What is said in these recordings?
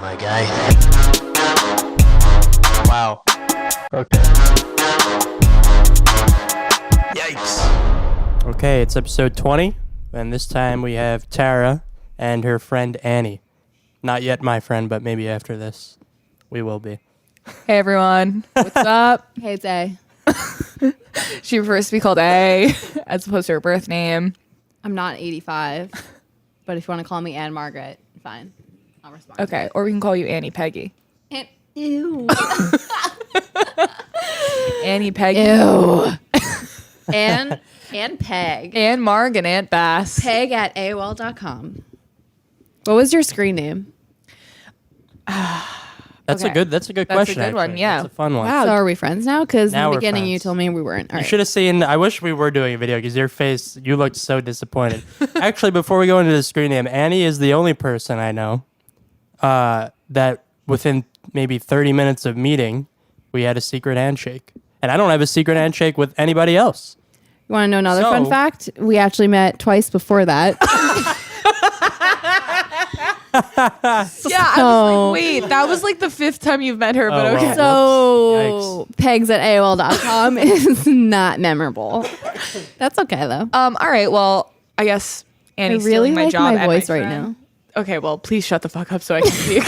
my guy. Wow. Okay. Yikes. Okay, it's episode 20, and this time we have Tara and her friend Annie. Not yet my friend, but maybe after this we will be. Hey everyone, what's up? Hey, it's A. She prefers to be called A as opposed to her birth name. I'm not 85, but if you want to call me Anne Margaret, fine. I'll respond. Okay, or we can call you Annie Peggy. Ew. Annie Peggy. Ew. And Peg. Ann Marg and Aunt Bass. Peg at AOL.com. What was your screen name? That's Okay. a good That's a question. good one, actually. yeah. That's a fun one. Wow. So are we friends now? Because in Now the we're beginning you friends. told me we weren't. All You right. should have seen. I wish we were doing a video because your face, you looked so disappointed. Actually, before we go into the screen name, Annie is the only person I know that within maybe 30 minutes of meeting, we had a secret handshake. And I don't have a secret handshake with anybody else. You want to know another fun So- fact? We actually met twice before that. Yeah, I was like, wait, that was like the fifth time you've met her, but Oh, okay. well. So pegs at AOL.com is not memorable. That's okay though. All right, well, I guess I Annie's really stealing my like job my and voice right friend. now. Okay, well, please shut the fuck up so I can speak.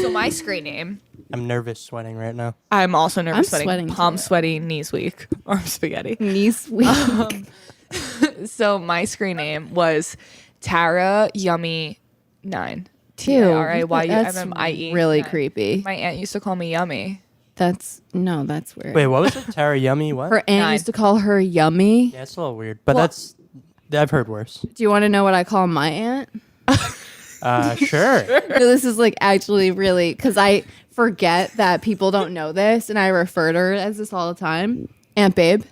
So my screen name. I'm nervous, sweating right now. I'm also nervous, I'm sweating palm too. sweaty, knees weak, arm spaghetti. Niece week. So my screen name was Tara Yummy 9. That's TARAYUMMIE. really 9. creepy. My aunt used to call me Yummy. That's weird. Wait, what was it? Tara Yummy? What? Her aunt 9. used to call her Yummy. Yeah, it's a little weird, but Well- I've heard worse. Do you want to know what I call my aunt? Sure. No, this is like actually really because I forget that people don't know this, and I refer to her as this all the time. Aunt Babe.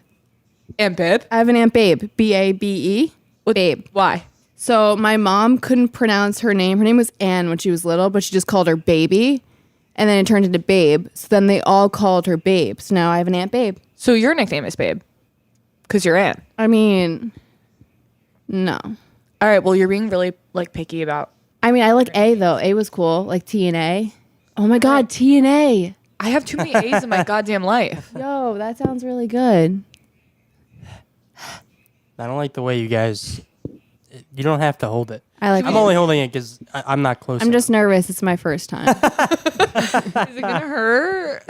Aunt Bib? I have an Aunt Babe. BABE. Babe. Why? So my mom couldn't pronounce her name. Her name was Anne when she was little, but she just called her Baby, and then it turned into Babe. So then they all called her Babe. So now I have an Aunt Babe. So your nickname is Babe? Because you're Aunt. I mean, no. All right, well, you're being really, like, picky about... I mean, I like A though. A was cool, like T and A. Oh my God, T and A. I have too many A's in my goddamn life. Yo, that sounds really good. I don't like the way you guys. You don't have to hold it. I like. I'm it. only holding it because I'm not close. I'm just nervous. It's my first time. Is it going to hurt?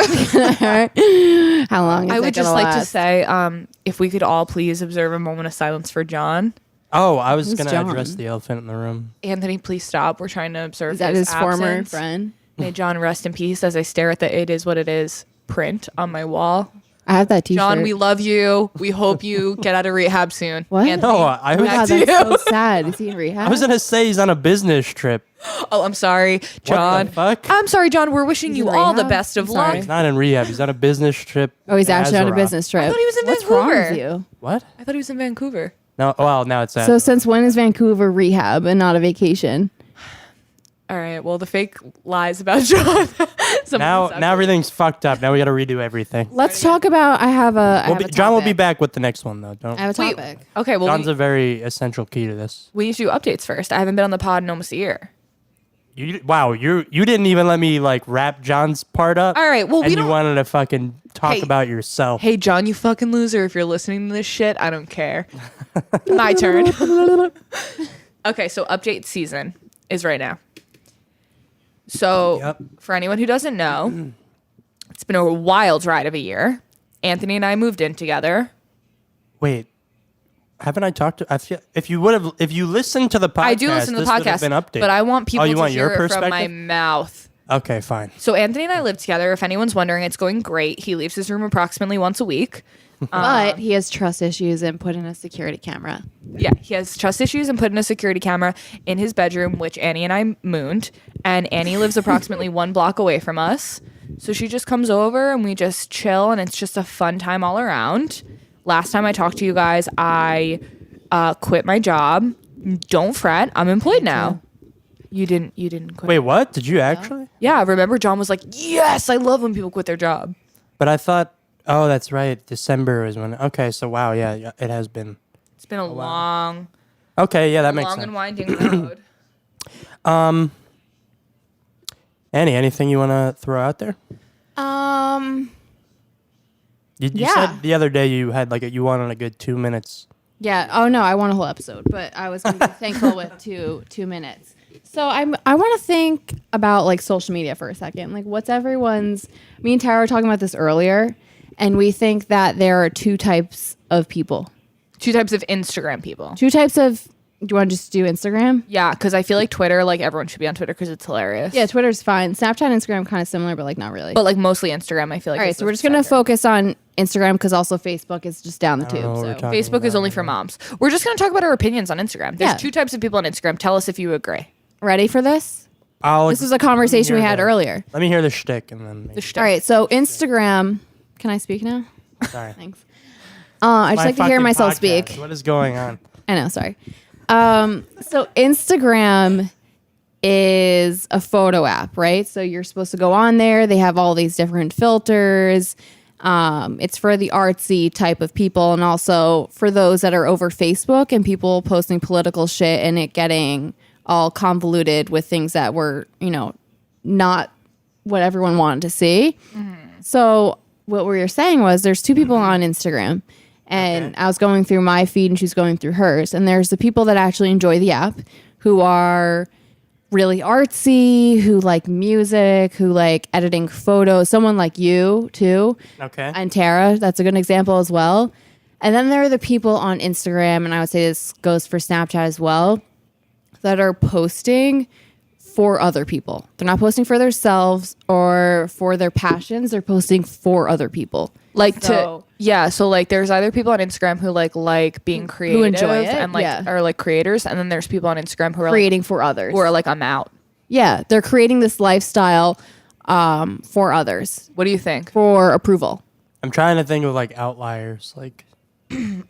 How long? Is I it would just gonna like to last? say, if we could all please observe a moment of silence for John. Oh, I was Who's gonna John? address the elephant in the room. Anthony, please stop. We're trying to observe Is that his former absence. friend? May John rest in peace as I stare at the "It Is What It Is" print on my wall. I have that T-shirt. John, we love you. We hope you get out of rehab soon. What? Anthony, No, I Oh my was. God, to that's so you. sad. Is he in rehab? I was gonna say he's on a business trip. Oh, I'm sorry, John. What the fuck? I'm sorry, John. We're wishing He's you in all the rehab? best of I'm luck. sorry. He's not in rehab. He's on a business trip. Oh, he's to actually on a Azeroth. business trip. I thought he was in What's wrong Vancouver. with you? What? I thought he was in Vancouver. No. Well, now it's So since when is Vancouver rehab and not a vacation? All right. Well, the fake lies about John. now everything's fucked up. Now we got to redo everything. Let's talk about. I have a. I have a John will be topic. back with the next one though. Don't. I have a Wait. topic. Okay. Well, John's a very essential key to this. we need to do updates first. I haven't been on the pod in almost a year. Wow, you didn't even let me like wrap John's part up. All right, well, and we you don't- wanted to fucking talk Hey. about yourself. Hey, John, you fucking loser. If you're listening to this shit, I don't care. My turn. Okay, so update season is right now. So, Yep. for anyone who doesn't know, it's been a wild ride of a year. Anthony and I moved in together. Wait, haven't I talked to? I feel if you listened to the podcast, I do listen to the this would have podcast, been updated. but I want people you to want hear your it from my perspective? mouth. Okay, fine. So Anthony and I live together. If anyone's wondering, it's going great. He leaves his room approximately once a week. But he has trust issues and put in a security camera. Yeah, he has trust issues and put in a security camera in his bedroom, which Annie and I mooned. And Annie lives approximately 1 block away from us. So she just comes over and we just chill, and it's just a fun time all around. Last time I talked to you guys, I quit my job. Don't fret, I'm employed now. You didn't quit. Wait, what? Did you actually? Yeah, remember John was like, yes, I love when people quit their job. But I thought, oh, that's right. December was when. Okay, so wow, yeah, it has been. It's been a long, Okay, yeah, that makes long sense. and winding road. Annie, anything you want to throw out there? Um. You Yeah. said the other day you had you wanted a good 2 minutes. Yeah. Oh no, I want a whole episode, but I was gonna be thankful with 2 minutes. So I want to think about like social media for a second. Like, what's everyone's? Me and Tara were talking about this earlier, and we think that there are two types of people. Two types of Instagram people. Two types of. Do you want to just do Instagram? Yeah, because I feel like Twitter, like everyone should be on Twitter because it's hilarious. Yeah, Twitter's fine. Snapchat and Instagram kind of similar, but like not really. But like mostly Instagram, I feel like. All right, so we're just gonna focus on Instagram because also Facebook is just down the I don't know tube. what we're So talking Facebook is about only right for now. moms. We're just gonna talk about our opinions on Instagram. There's Yeah. two types of people on Instagram. Tell us if you agree. ready for this? This was a conversation we had earlier. Let me hear the shtick and then. The shtick. All right, so Instagram. Can I speak now? Sorry. Thanks. I just My like to hear fucking myself podcast. speak. What is going on? I know, sorry. So Instagram is a photo app, right? So you're supposed to go on there. They have all these different filters. It's for the artsy type of people and also for those that are over Facebook and people posting political shit and it getting all convoluted with things that were, not what everyone wanted to see. So what we were saying was there's two people on Instagram. And I was going through my feed and she's going through hers. And there's the people that actually enjoy the app who are really artsy, who like music, who like editing photos. Someone like you, too. Okay. And Tara, that's a good example as well. And then there are the people on Instagram, and I would say this goes for Snapchat as well, that are posting for other people. They're not posting for themselves or for their passions. They're posting for other people. So- So like there's either people on Instagram who like being creative enjoy it, and like yeah. are like creators, and then there's people on Instagram who are Creating for others. who are like I'm out. Yeah, they're creating this lifestyle for others, What do you think? for approval. I'm trying to think of outliers.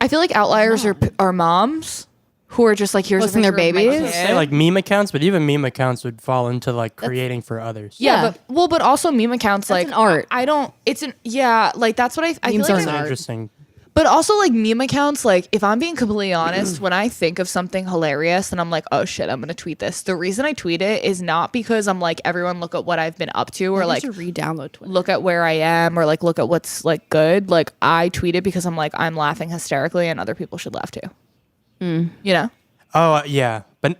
I feel like outliers are moms who are just like here's Posting a their picture of my babies? kid. Say meme accounts, but even meme accounts would fall into creating for others. Yeah, but also meme accounts That's like an art. I don't. It's an like that's what I feel Memes like. are That's an art. interesting. But also like meme accounts, like if I'm being completely honest, when I think of something hilarious and I'm like, oh shit, I'm gonna tweet this. The reason I tweet it is not because I'm like, everyone look at what I've been up to or like to re-download Twitter. look at where I am or like look at what's like good. Like I tweet it because I'm like, I'm laughing hysterically and other people should laugh too. You know? Oh yeah, but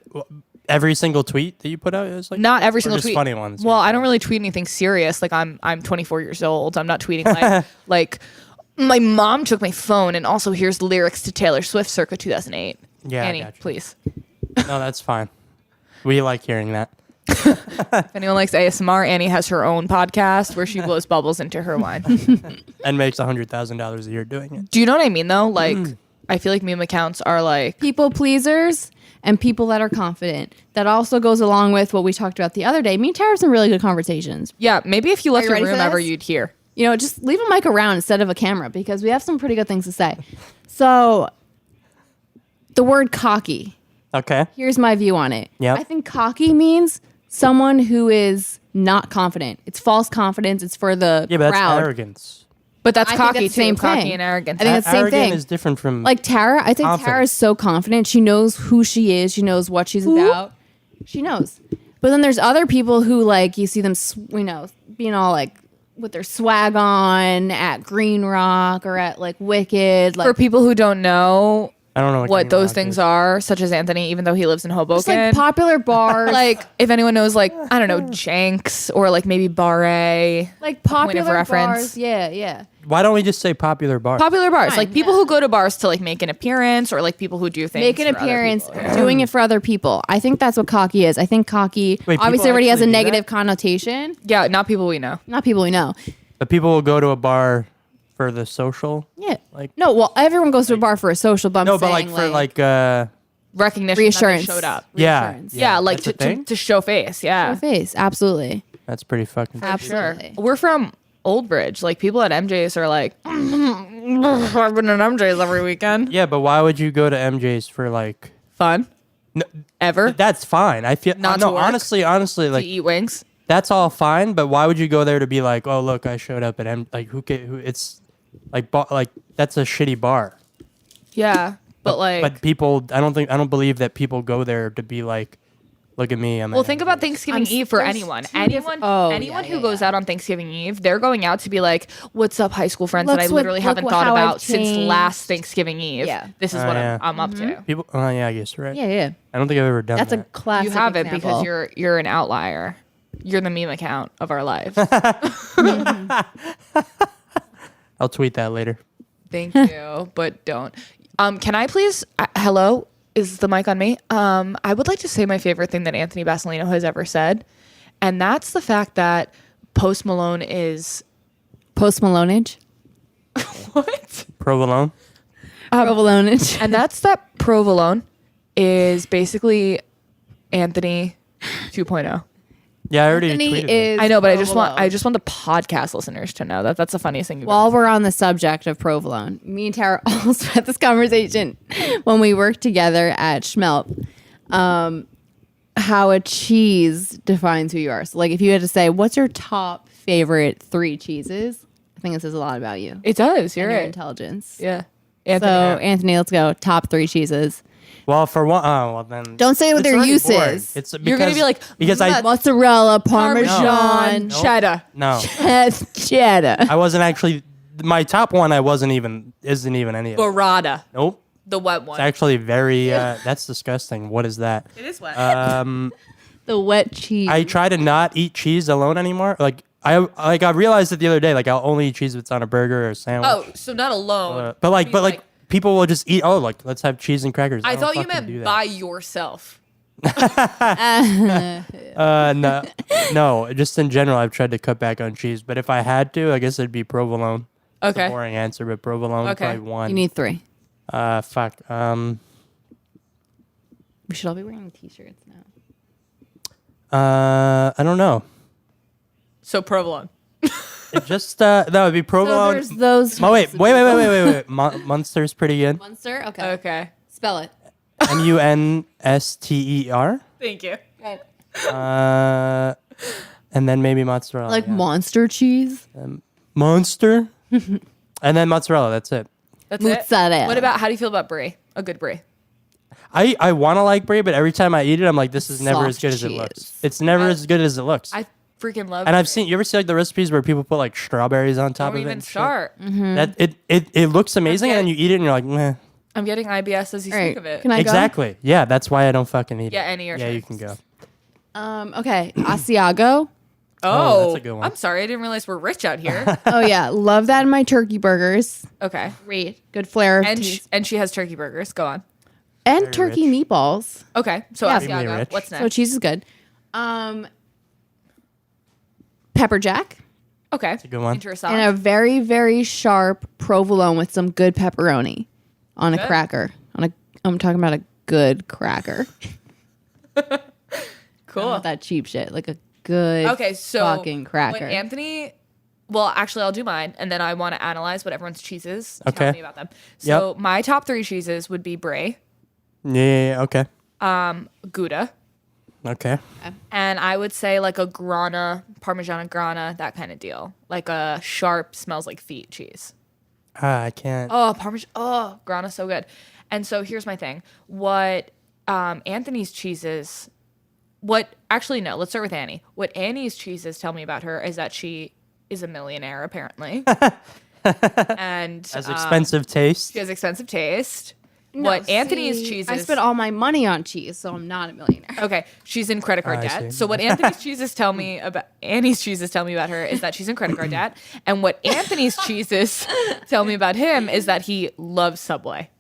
every single tweet that you put out is Not every single just tweet. funny ones. Well, I don't really tweet anything serious. Like I'm 24 years old. I'm not tweeting like like my mom took my phone and also here's the lyrics to Taylor Swift circa 2008. Yeah, I Annie, gotcha. please. No, that's fine. We like hearing that. If anyone likes ASMR, Annie has her own podcast where she blows bubbles into her wine. And makes $100,000 a year doing it. Do you know what I mean though? Like I feel like meme accounts are like People pleasers and people that are confident. That also goes along with what we talked about the other day. Me and Tara have some really good conversations. yeah, maybe if you left you your ready room for ever this? you'd hear. Just leave a mic around instead of a camera because we have some pretty good things to say. So, the word cocky. Okay. Here's my view on it. Yep. I think cocky means someone who is not confident. It's false confidence. It's for the Yeah, but that's crowd. arrogance. But that's I think cocky that's the same too. Cocky thing. and arrogant. I think that's the same Arrogant thing. is different from Like Tara, I think Confident. Tara is so confident. She knows who she is. She knows what she's about. She knows. But then there's other people who you see them, being all with their swag on at Green Rock or at Wicked. For people who don't know I don't know what Green those Rock things is. are, such as Anthony, even though he lives in Hoboken. just popular bars. If anyone knows, I don't know, Jenks or maybe Bar A. Popular reference. bars. Yeah. Why don't we just say popular bar? Popular bars, Fine, people who go to bars to make an appearance, or people who do things. Make an for other appearance, people. doing it for other people. I think that's what cocky is. I think cocky Wait, obviously people already has a actually do negative that? connotation. Yeah, not people we know. Not people we know. But people will go to a bar for the social. Yeah. Like- no, well, everyone goes to a bar for a social, but I'm No, but saying Recognition reassurance. that they showed up. yeah, Reassurance. Yeah, that's a to thing? show face. Yeah, Your face, absolutely. That's pretty fucking. sure. Absolutely. We're from Old Bridge. People at MJ's are like, I've been at MJ's every weekend. Yeah, but why would you go to MJ's for Fun. No, Ever. that's fine. I feel Not no. to work? Honestly, To eat wings. that's all fine. But why would you go there to be like, oh look, I showed up at who it's that's a shitty bar. Yeah, but But people, I don't believe that people go there to be like, Look at me. Well, think about Thanksgiving Eve for there's anyone. two Anyone, different- oh, anyone yeah, who yeah, goes yeah. out on Thanksgiving Eve, they're going out to be like, "What's up, high school friends that I Look literally haven't thought how I've about since changed." last Thanksgiving Eve. Yeah. This is Oh, what yeah. I'm up to." people. Oh yeah, I guess you're right. Yeah. I don't think I've ever done That's a that. classic. You haven't example. because you're an outlier. You're the meme account of our lives. I'll tweet that later. Thank you, but don't. Can I please? Hello, is the mic on me? I would like to say my favorite thing that Anthony Basilino has ever said, and that's the fact that Post Malone is Post Malonage. what? Provolone. Provolonage. And that's that Provolone is basically Anthony 2.0. Yeah, I already Anthony tweeted it. is I know, but provolone. I just want the podcast listeners to know that that's the funniest thing. While we're on the subject of provolone, me and Tara also had this conversation when we worked together at Schmelt. How a cheese defines who you are. So, like, if you had to say, what's your top favorite 3 cheeses? I think it says a lot about you. It does. You're And your right. intelligence. Yeah. So, Anthony. Anthony, let's go. Top 3 cheeses. Well, for one, oh well then. Don't say what it's their already use boring. is. It's You're gonna be like, because I Mozzarella, Parmesan, No. cheddar. no, cheddar. I wasn't actually my top one. I isn't even any of them. Burrata. Nope. The wet one. It's actually very. That's disgusting. What is that? It is wet. The wet cheese. I try to not eat cheese alone anymore. I realized it the other day. Like I'll only eat cheese if it's on a burger or a sandwich. oh, so not alone. But like, mean, people will just eat. Oh, like let's have cheese and crackers. I don't thought you fucking do meant that. by yourself. No, no. Just in general, I've tried to cut back on cheese. But if I had to, I guess it'd be provolone. It's a Okay. boring answer, but provolone Okay. probably one. you need 3. Fuck. We should all be wearing t-shirts now. I don't know. So provolone. It just that would be So provolone. there's those. Oh wait. Munster's pretty good. Munster? Okay. Okay. Spell it. Munster. Thank you. And then maybe mozzarella. Like yeah. monster cheese? Monster. And then mozzarella. That's it. That's Mozzarella. it. What about, how do you feel about brie? A good brie. I want to like brie, but every time I eat it, I'm like, this is never as Soft good as it cheese. looks. It's never as good as it looks. I freaking love And I've brie. seen. You ever see like the recipes where people put like strawberries on top Don't of it? even and shit? start. That it looks amazing, and then you eat it and you're like, meh. I'm getting IBS as you All right. speak of it. Can I Exactly. Yeah, that's why I don't fucking eat Yeah, it. any or Yeah, you turns. can go. go? Okay. Asiago. Oh, that's a good one. I'm sorry. I didn't realize we're rich out here. Oh, yeah. Love that in my turkey burgers. Okay. Great. Good flair of And taste. and she has turkey burgers. Go on. And Very turkey meatballs. Okay. So Yeah. Extremely Asiago. rich. What's next? So cheese is good. Pepper jack. Okay. a good one. Into a And salad. a very, very sharp provolone with some good pepperoni on a Good. cracker. I'm talking about a good cracker. Cool. Not that cheap shit. Like a good Okay, so fucking cracker. When Anthony, well, actually, I'll do mine, and then I want to analyze what everyone's cheese is. Okay. Tell me about them. So my top 3 cheeses would be brie, Yeah. Okay. Gouda, Okay. and I would say like a Grana, Parmigiana Grana, that kind of deal, like a sharp, smells like feet cheese. I can't. Oh, Parmesan. Oh, Grana's so good. And so here's my thing. What Anthony's cheeses, actually, no, let's start with Annie. What Annie's cheeses tell me about her is that she is a millionaire, apparently. And Has expensive taste. she has expensive taste. No, what Anthony's see, cheeses. I spent all my money on cheese, so I'm not a millionaire. Okay, she's in credit card I debt. see. So what Annie's cheeses tell me about her is that she's in credit card debt, and what Anthony's cheeses tell me about him is that he loves Subway.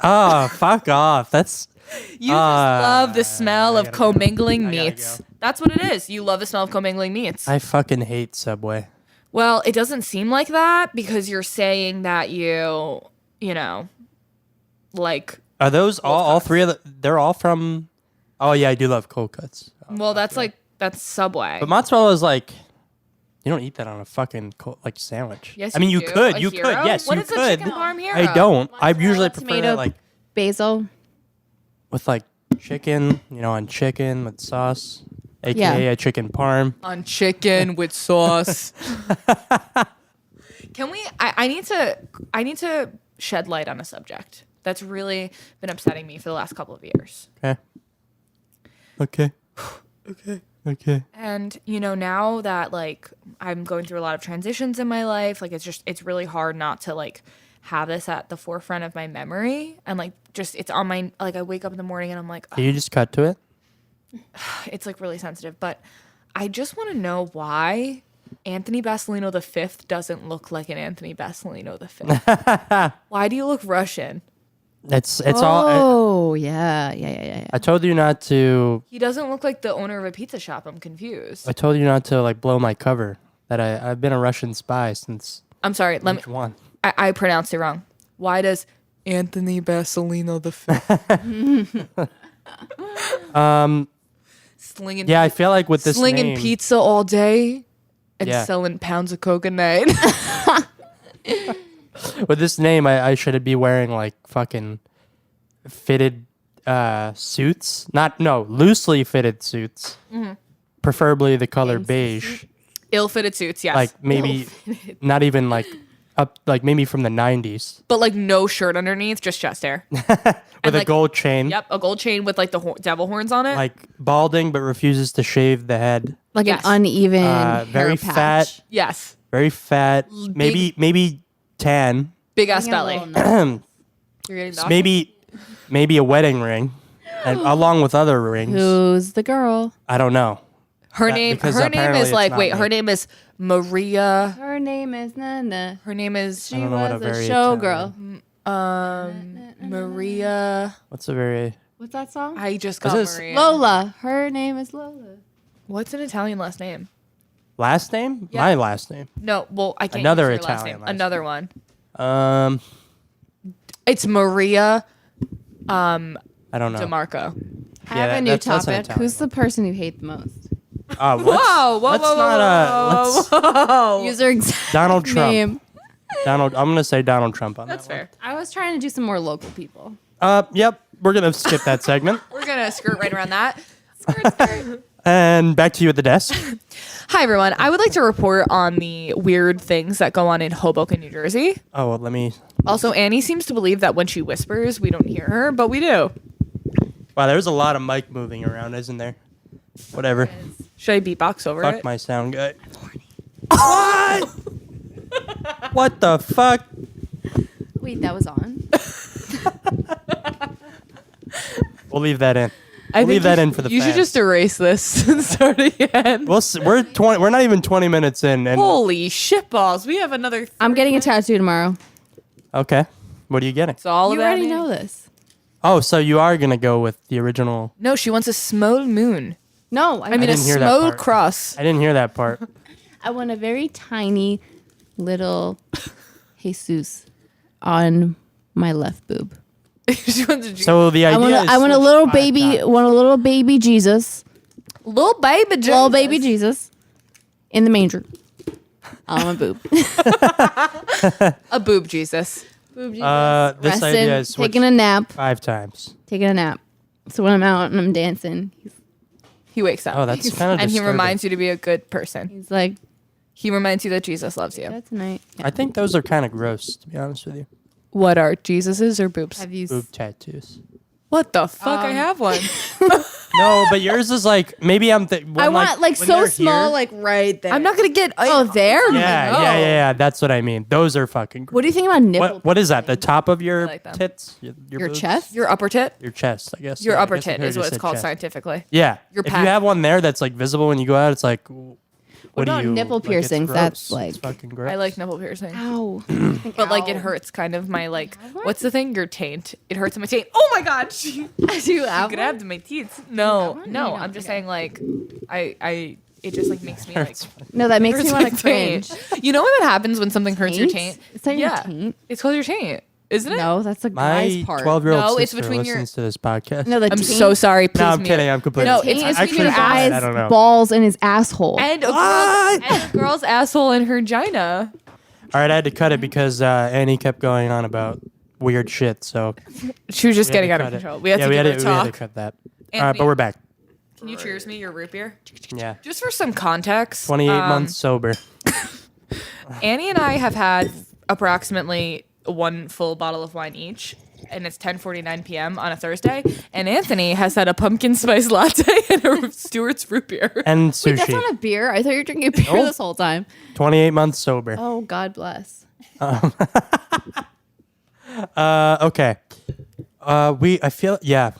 Oh, fuck off. That's You just love the smell of gotta commingling I gotta meats. go. That's what it is. You love the smell of commingling meats. I fucking hate Subway. Well, it doesn't seem like that because you're saying that you know, like, Are those all three of the? They're all from. Oh yeah, I do love cold cuts. well, that's Subway. But mozzarella is like. You don't eat that on a fucking like sandwich. Yes, I mean you do. could. A You hero? could. Yes, What you is a could. chicken parm hero? I don't. I usually Mozzarella, prefer tomato, that like basil. with like chicken. You know, on chicken with sauce, aka Yeah. a chicken parm. On chicken with sauce. Can we? I need to shed light on a subject that's really been upsetting me for the last couple of years. Okay. Okay. Okay. And now that like I'm going through a lot of transitions in my life, like it's really hard not to like have this at the forefront of my memory, and like just it's on my, like I wake up in the morning and I'm like, Can you just cut to it? it's like really sensitive. But I just want to know why Anthony Basilino V doesn't look like an Anthony Basilino V. Why do you look Russian? It's all. Oh, yeah. I told you not to. He doesn't look like the owner of a pizza shop. I'm confused. I told you not to like blow my cover. That I've been a Russian spy since I'm sorry. Let me. age one. I pronounced it wrong. Why does Anthony Basilino V? Slinging. Yeah, I feel like with this slinging name, pizza all day and Yeah. selling pounds of coke a night. with this name, I should be wearing like fucking fitted suits. Loosely fitted suits. Mm-hmm. Preferably the color beige. Ill-fitted suits, yes. Like maybe not even like up, like maybe from the 90s but like no shirt underneath, just chest hair. with a like- gold chain. Yep, a gold chain with like the devil horns on it. Like balding, but refuses to shave the head. Like Yes. an uneven Very hair patch. fat. yes, Very fat. Maybe tan. big ass Getting a belly. little nuts. You're getting So maybe a wedding ring, and along with other rings. Who's the girl? I don't know. her that- name. because Her name apparently is it's like not wait. me. Her name is Maria. Her name is Nana. Her name is She don't know what was a a very showgirl. Maria. What's a very What's that song? I just Was got this- Maria. Lola. Her name is Lola. What's an Italian last name? last name? Yeah. My last name. No, well I can't. Another use your last Italian name. last Another one. It's It's Maria I don't know. DeMarco. I Yeah, have a new that's an topic. Italian Who's the person you hate the most? Let's, Whoa, whoa, let's whoa, not, whoa, let's- whoa. User exact Donald Trump. name. I'm gonna say Donald Trump on That's that fair. I was trying to do some more local people. one. Yep. We're gonna skip that segment We're gonna skirt right around that. and back to you at the desk. Hi everyone. I would like to report on the weird things that go on in Hoboken, New Jersey. Oh, well, let me. Also, Annie seems to believe that when she whispers, we don't hear her, but we do. Wow, there's a lot of mic moving around, isn't there? Whatever. Should I beatbox over Fuck it? my sound guy. What? What the fuck? Wait, that was on? We'll leave that in. I We'll leave think that in for the You should fans. just erase this and start again. We're not even 20 minutes in, and Holy shitballs. We have another. I'm getting a tattoo tomorrow. okay. What are you getting? It's all You about already Annie. know this. Oh, so you are gonna go with the original? No, she wants a small moon. No, I mean, a didn't hear that small part. cross. I didn't hear that part. I want a very tiny little Jesus on my left boob. She wants a So the idea is I want a switch little 5 baby. times. Want a little baby Jesus. little baby Jesus. Little baby Jesus in the manger on my boob. A boob Jesus. Boob Jesus. This idea is switch taking a nap. 5 times. Taking a nap. So when I'm out and I'm dancing, He wakes up. Oh, that's kind of and he disturbing. reminds you to be a good person. he's like, He reminds you that Jesus loves you. "That's tonight." I think those are kind of gross, to be honest with you. What are Jesus's or boobs? Have you? Boob tattoos. What the fuck? I have one. No, but yours is like maybe I'm. I want like so small, like right there. I'm not gonna get. Oh, there. Yeah. That's what I mean. Those are fucking. Gross. What do you think about nipple? What is that? The top of your like them. tits? Your boobs? chest? Your upper tit. Your chest, I guess. Your Yeah, I upper guess I tit heard is you what it's said called chest. scientifically. Yeah. Your if pack. you have one there that's like visible when you go out, it's like. What about do you, nipple like, it's piercings? gross. That's It's like- fucking gross. I like nipple piercing. Ow. But like it hurts kind of my like what's the thing? Your taint. It hurts in my taint. Oh my god. She Do you have one? grabbed my teeth. No, one? no. No, I'm just okay. saying like I it just like makes me like No, that makes me hurts want my to cringe. taint. You know what happens when something hurts your taint? Is that Yeah. your taint? It's called your taint, isn't it? No, that's a guy's My part. 12-year-old No, it's sister between your- listens to this podcast. No, the I'm taint, so sorry. Please No, I'm mute. kidding. I'm completely. No, taint it's is between between your your eyes I don't know. balls, and his asshole. And What? a girl's asshole and her vagina. All right, I had to cut it because Annie kept going on about weird shit. So She was just we had getting to out of cut it. control. We had yeah, to we give had her a to, we had to talk. cut that. All right, Anthony- but we're back. Can you cheers me your root beer? Yeah, Just for some context. 28 months sober. Annie and I have had approximately one full bottle of wine each and it's 10:49 p.m. on a Thursday, and Anthony has had a pumpkin spice latte and a Stewart's root beer. And Wait, that's sushi. not a beer. I thought you were drinking beer Nope. this whole time. 28 months sober. Oh, God bless. Okay. I feel, yeah.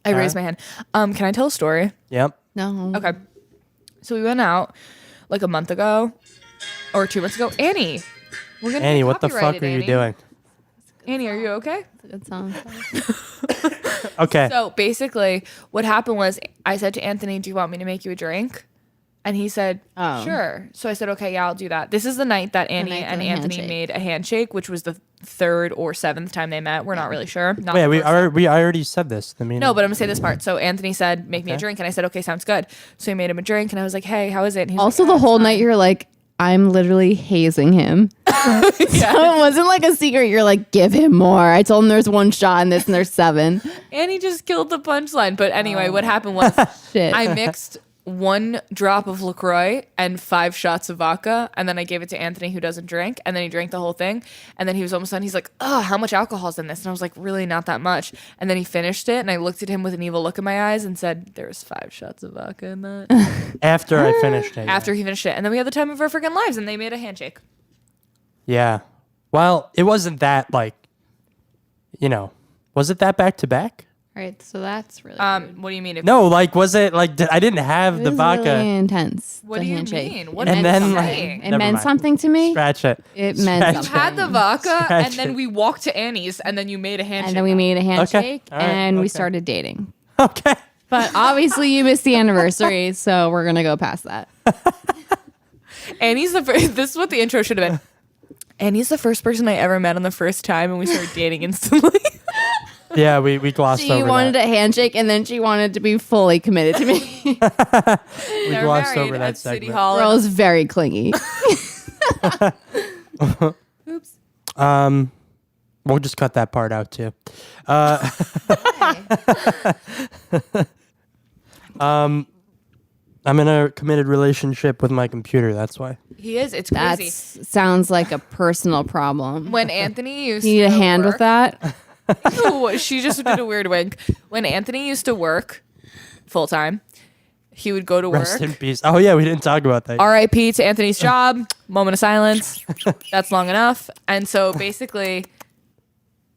I raised my hand. Can I tell a story? Yep. No. Okay. So we went out like a month ago or 2 months ago. Annie, we're gonna Annie, get what the fuck copyrighted, are you Annie. doing? Annie, are you okay? Good song. Okay. So basically, what happened was I said to Anthony, "Do you want me to make you a drink?" And he said, Oh. "Sure." So I said, "Okay, yeah, I'll do that." This is the night that Annie night of and the Anthony handshake. made a handshake, which was the 3rd or 7th time they met. We're not really sure. Not Wait, the first time. I already said this. I mean, No, but I'm gonna say this part. So Anthony said, "Make me a Okay. drink," and I said, "Okay, sounds good." So he made him a drink, and I was like, "Hey, how is it?" And he was Also, like, the "Yeah, whole it's night you're like, I'm literally hazing him. fine." So it wasn't like a secret. You're like, give him more. I told him there's one shot in this and there's 7. And he just killed the punchline. But anyway, what happened was Shit. I mixed 1 drop of LaCroix and 5 shots of vodka. And then I gave it to Anthony, who doesn't drink. And then he drank the whole thing. And then he was almost done. He's like, "Oh, how much alcohol's in this?" And I was like, "Really, not that much." And then he finished it. And I looked at him with an evil look in my eyes and said, "There's 5 shots of vodka in that." after I finished it. After he finished it. And then we had the time of our freaking lives. And they made a handshake. Yeah. Well, it wasn't that, like, was it that back to back? Right. So that's really What do you mean? No, like, was it, like, I didn't have it the was vodka. really intense. What the do you handshake. mean? What And meant then, something? It Never meant mind. something to me. Scratch it. It meant Scratch something. Had the vodka, Scratch and then it. we walked to Annie's, and then you made a handshake. And then we made a handshake All right, and we okay. started dating. Okay. But obviously you missed the anniversary, so we're going to go past that. Annie's the first. This is what the intro should have been. Annie's the first person I ever met on the first time, and we started dating instantly. Yeah, we glossed She over wanted that. a handshake and then she wanted to be fully committed to me. We They're glossed married over that at City segment. Hall. Girl is very clingy. Oops. We'll just cut that part out, too. I'm in a committed relationship with my computer. That's why. He is. It's That crazy. sounds like a personal problem. When Anthony used You need a to hand work, with that? Ooh, she just did a weird wink. When Anthony used to work full time, he would go to Rest work. in peace. Oh, yeah, we didn't talk about that. R.I.P. to Anthony's job. Moment of silence. That's long enough. And so basically,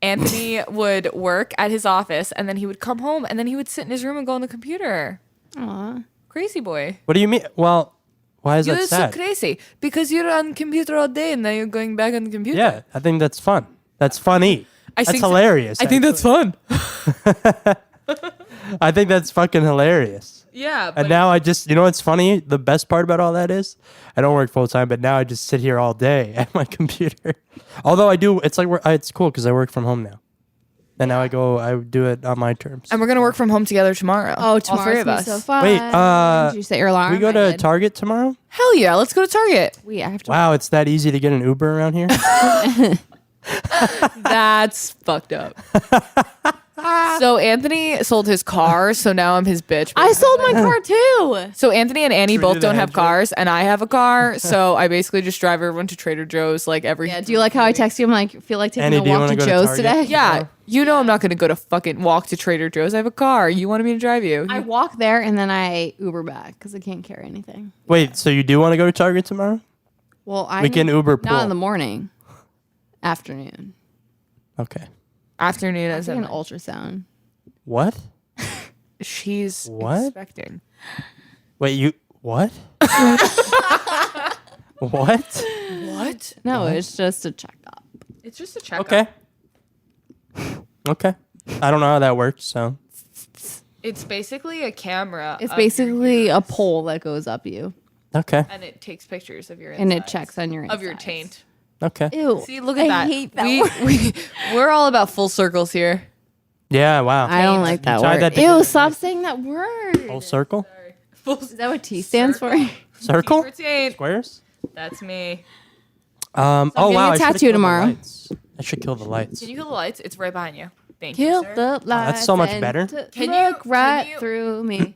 Anthony would work at his office, and then he would come home, and then he would sit in his room and go on the computer. Aw. Crazy boy. What do you mean? Well, why is You're that so sad? crazy because you're on computer all day, and now you're going back on the computer. Yeah, I think that's fun. That's funny. That's think so. hilarious. I think that's fun. I think that's fucking hilarious. Yeah. And now I just, you know what's funny? The best part about all that is I don't work full time, but now I just sit here all day at my computer. Although I do, it's like, it's cool because I work from home now. And now I do it on my terms. and we're gonna work from home together tomorrow. Oh, all tomorrow's 3 of gonna us. be so fun. Wait, Did you set your alarm? we go I to did. Target tomorrow? Hell yeah, let's go to Target. We have to. Wow, it's that easy to get an Uber around here? That's fucked up. So Anthony sold his car, so now I'm his bitch. I sold my car too. So Anthony and Annie Should we both do the don't have handshake? cars, and I have a car, so I basically just drive everyone to Trader Joe's like every. Yeah. Do you like how I text you? I'm like, feel like taking Annie, a do you walk wanna to go to Joe's Target? today? Yeah, you know I'm not gonna go to fucking walk to Trader Joe's. I have a car. You wanted me to drive you? I walk there and then I Uber back because I can't carry anything. Wait, so you do want to go to Target tomorrow? Well, I We can Uber pool. not in the morning, afternoon. Okay. Afternoon as Like an in ultrasound. What? she's What? expecting. Wait, what? What? What? No, it's just a checkup. It's just a checkup. Okay. Okay. I don't know how that works, so. It's basically a camera. It's of basically a pole that goes up you Okay. and it takes pictures of your and it insides. checks on your of your insides. taint. Okay. Ew. See, look at I that. hate that word. We're all about full circles here. Yeah, wow. I don't like that tried word. that together. Ew, stop saying that word. Full circle? Full Is that what T stands for? Circle? for taint. Squares? That's me. Oh, getting wow. a I should've tattoo killed the tomorrow. lights. I should kill the lights. Can you kill the lights? It's right behind you. Thank you, Kill sir. the lights. so much and better. Can you- look right can you- through me.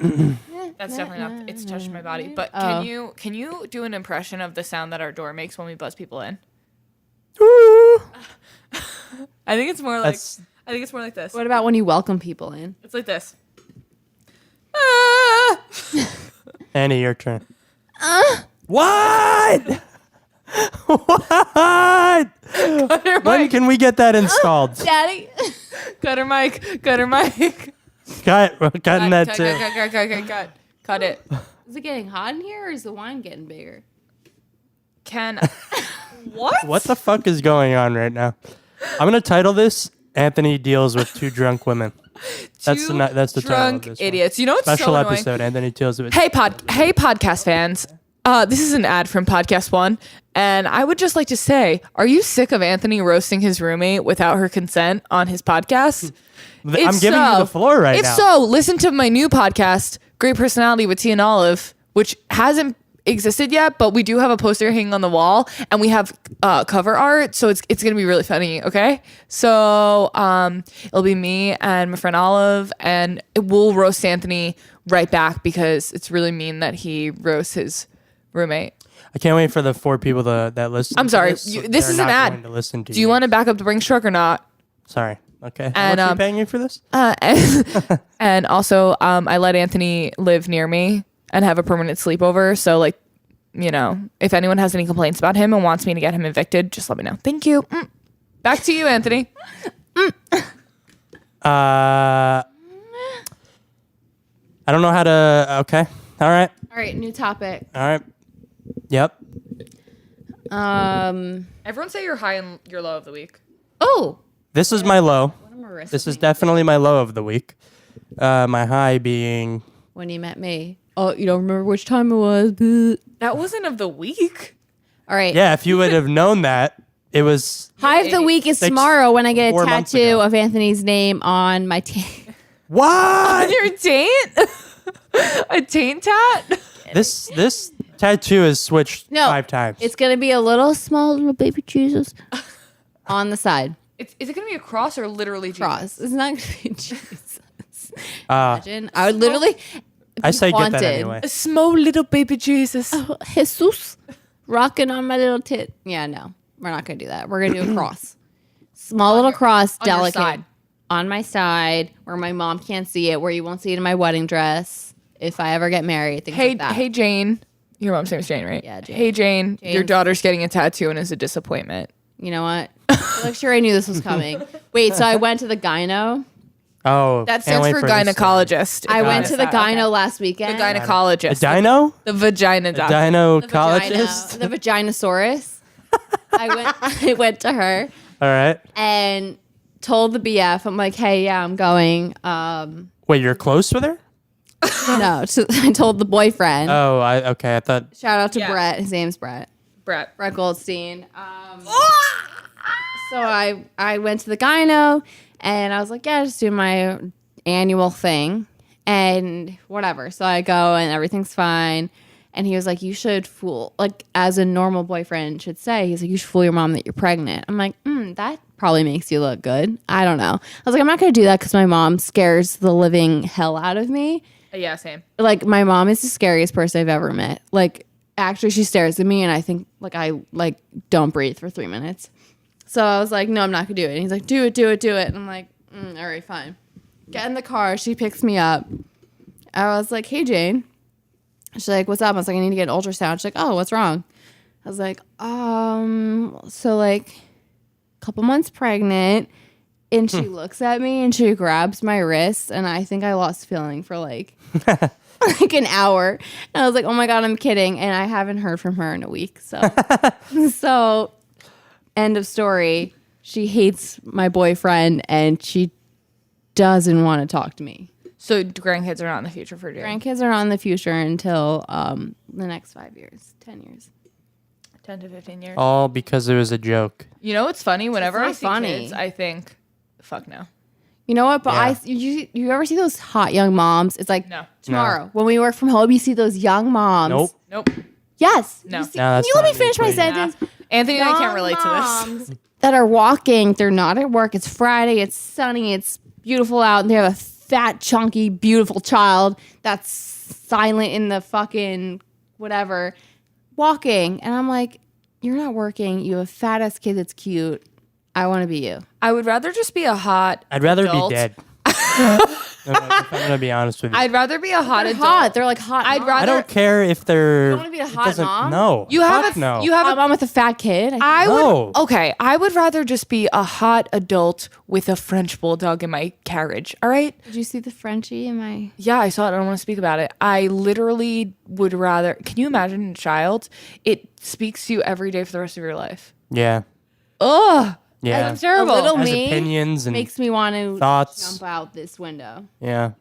That's definitely not. It's touched my body. But Oh. can you do an impression of the sound that our door makes when we buzz people in? Ooh. I think it's more like. That's I think it's more like this. What about when you welcome people in? It's like this. Annie, your turn. What? What? When can we get that installed? Daddy. Cut her mic. Cut her mic. Cut. We're cutting that too. Cut it. Is it getting hot in here or is the wine getting bigger? What? What the fuck is going on right now? I'm gonna title this "Anthony Deals with Two Drunk Women." That's the title of drunk this idiots. You know what's special so annoying? episode. Anthony Deals with. Hey podcast fans. This is an ad from Podcast One, and I would just like to say, are you sick of Anthony roasting his roommate without her consent on his podcast? I'm giving you the floor right now. If so, listen to my new podcast, Great Personality with T and Olive, which hasn't existed yet, but we do have a poster hanging on the wall, and we have cover art, so it's gonna be really funny. Okay, so it'll be me and my friend Olive, and we'll roast Anthony right back because it's really mean that he roasts his roommate. I can't wait for the 4 people that listen. I'm sorry, This this is They're an not ad. going to listen to Do you want to back up the Brinks truck or not? Sorry. Okay. How And, much are you paying you for this? And also, I let Anthony live near me and have a permanent sleepover. So, like, you know, if anyone has any complaints about him and wants me to get him evicted, just let me know. Thank you. Back to you, Anthony. I don't know how to. Okay. All right. All right, new topic. All right. Yep. Everyone say your high and your low of the week. Oh. This is my low. What am I This is definitely my low of the week. My high being. when you met me. Oh, you don't remember which time it was. That wasn't of the week. All right. Yeah, if you would have known that, it was. High of the week is tomorrow when I get a 4 months tattoo ago. of Anthony's name on my taint. What? Your taint? A taint tat? This tattoo has switched No, 5 times. It's gonna be a small little baby Jesus on the side. Is it going to be a cross or literally Cross. It's not gonna be Jesus. uh, Imagine. I would literally. I say get that wanted. anyway. A small little baby Jesus. Jesus rocking on my little tit. Yeah, no, we're not gonna do that. We're gonna do a cross, small little cross, on your delicate, side. on my side where my mom can't see it, where you won't see it in my wedding dress if I ever get married. Things like that. Hey, Jane. Your mom's name is Jane, right? Yeah, Jane. Hey, Jane. Your Jane's- daughter's getting a tattoo and is a disappointment. You know what? I'm sure I knew this was coming. Wait, so I went to the gyno. Oh, That can't stands wait for this gynecologist. I went to the gyno. gyno last The weekend. gynecologist. story. A dino? The vagina doctor. Gynecologist? The vaginosaurus. I went to her All right. and told the BF. I'm like, hey, yeah, I'm going. Wait, you're close with her? No, I told the boyfriend. Oh, okay. I thought. Shout out to Yeah. Brett. His name's Brett. Brett. Brett Goldstein. So I went to the gyno and I was like, yeah, just do my annual thing and whatever. So I go and everything's fine. And he was like, you should fool, like as a normal boyfriend should say, he's like, you should fool your mom that you're pregnant. I'm like, that probably makes you look good. I don't know. I was like, I'm not going to do that because my mom scares the living hell out of me. Yeah, same. Like my mom is the scariest person I've ever met. Like actually she stares at me and I think like I like don't breathe for 3 minutes. So I was like, no, I'm not gonna do it. And he's like, do it. And I'm like, all right, fine. Get in the car. She picks me up. I was like, hey, Jane. She's like, what's up? I was like, I need to get an ultrasound. She's like, oh, what's wrong? I was like, so like a couple months pregnant. And she looks at me and she grabs my wrist. And I think I lost feeling for like an hour. And I was like, oh my God, I'm kidding. And I haven't heard from her in a week. So end of story. She hates my boyfriend and she doesn't want to talk to me. So grandkids are not in the future for Jane. Grandkids are not in the future until the next 5 years, 10 years. 10 to 15 years. All because it was a joke. You know what's funny? Whenever I not see funny. kids, I think, fuck no. You know what? But Yeah. you ever see those hot young moms? It's like No. tomorrow when we work from home, you see those young moms. Nope. Nope. Yes. No. You see- No, can that's you let me not finish my included. sentence? Anthony and I can't Young relate to this. moms that are walking. They're not at work. It's Friday. It's sunny. It's beautiful out. And they have a fat, chunky, beautiful child that's silent in the fucking whatever walking. And I'm like, you're not working. You have a fat ass kid that's cute. I want to be you. I would rather just be a hot. I'd rather adult. be dead. If I'm gonna be honest with you. I'd rather be a hot They're adult. hot. They're like hot. I'd moms. rather. I don't care if they're. You wanna be a it hot doesn't- mom? No. You have Fuck a. no. You have A a. mom with a fat kid. I No. would. Okay, I would rather just be a hot adult with a French bulldog in my carriage. All right. Did you see the Frenchie in my? Yeah, I saw it. I don't want to speak about it. I literally would rather. Can you imagine a child? It speaks to you every day for the rest of your life. Yeah. Ugh. Yeah. That's terrible. A little Has me opinions and makes me want to thoughts. jump out this window. Yeah.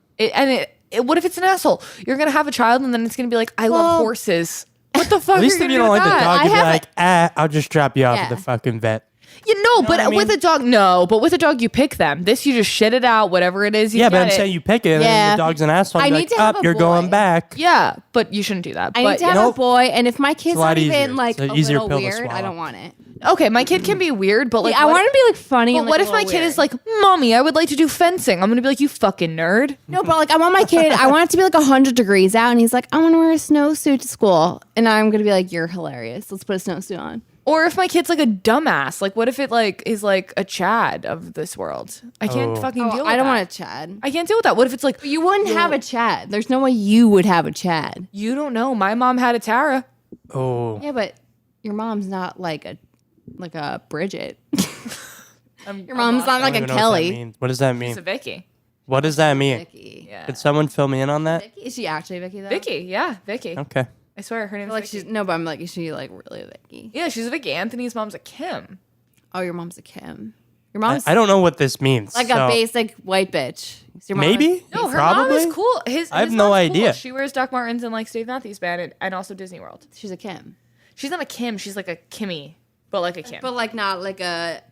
What if it's an asshole? You're gonna have a child and then it's gonna be like, I love Well- horses. What the fuck? At least are if you you gonna don't do like with the that? dog, I you'd be have like, I'll just drop you off at Yeah. the fucking vet. You know, but what I mean? with a dog, no. But with a dog, you pick them. This, you just shit it out, whatever it is. You Yeah, but get I'm it. saying you pick it and then Yeah. the dog's an asshole. I You're need like, to have a you're going boy. back. Yeah, but you shouldn't do that. I but need to have Nope. a boy, and if my kid's a lot not even easier. like It's a an easier little pill to weird, I swallow. don't want it. okay, my kid can be weird, but like, I what- want to be like funny. But and, what like, if a my little kid weird. is like, Mommy, I would like to do fencing? I'm gonna be like, you fucking nerd. No, but like I want my kid. I want it to be like 100 degrees out, and he's like, I want to wear a snowsuit to school, and I'm gonna be like, you're hilarious. Let's put a snowsuit on. Or if my kid's like a dumbass, like what if it like is like a Chad of this world? I can't Oh. fucking deal with I don't that. want a Chad. I can't deal with that. What if it's like You wouldn't have a Chad. There's no way you would have a Chad. you don't know? My mom had a Tara. Oh. Yeah, but your mom's not like a Bridget. Your Oh, mom's not I like don't a even know Kelly. What does that It's mean? a Vicky. What does that mean? Vicky. Yeah. Could someone fill me in on that? Vicky? Is she actually Vicky though? Vicky, yeah, Vicky. Okay. I swear her name's Like Vicky. she's no, but I'm like, is she like really Vicky? Yeah, she's a Vicky. Anthony's mom's a Kim. Oh, your mom's a Kim. Your I, mom's I don't know what this means. like so a basic white bitch. Is your mom maybe? No, her Probably? mom is cool. I have his no mom's idea. Cool. She wears Doc Martens and like Dave Matthews Band and also Disney World. She's a Kim, She's not a Kim. She's like a Kimmy, but like a Kim. but like not like a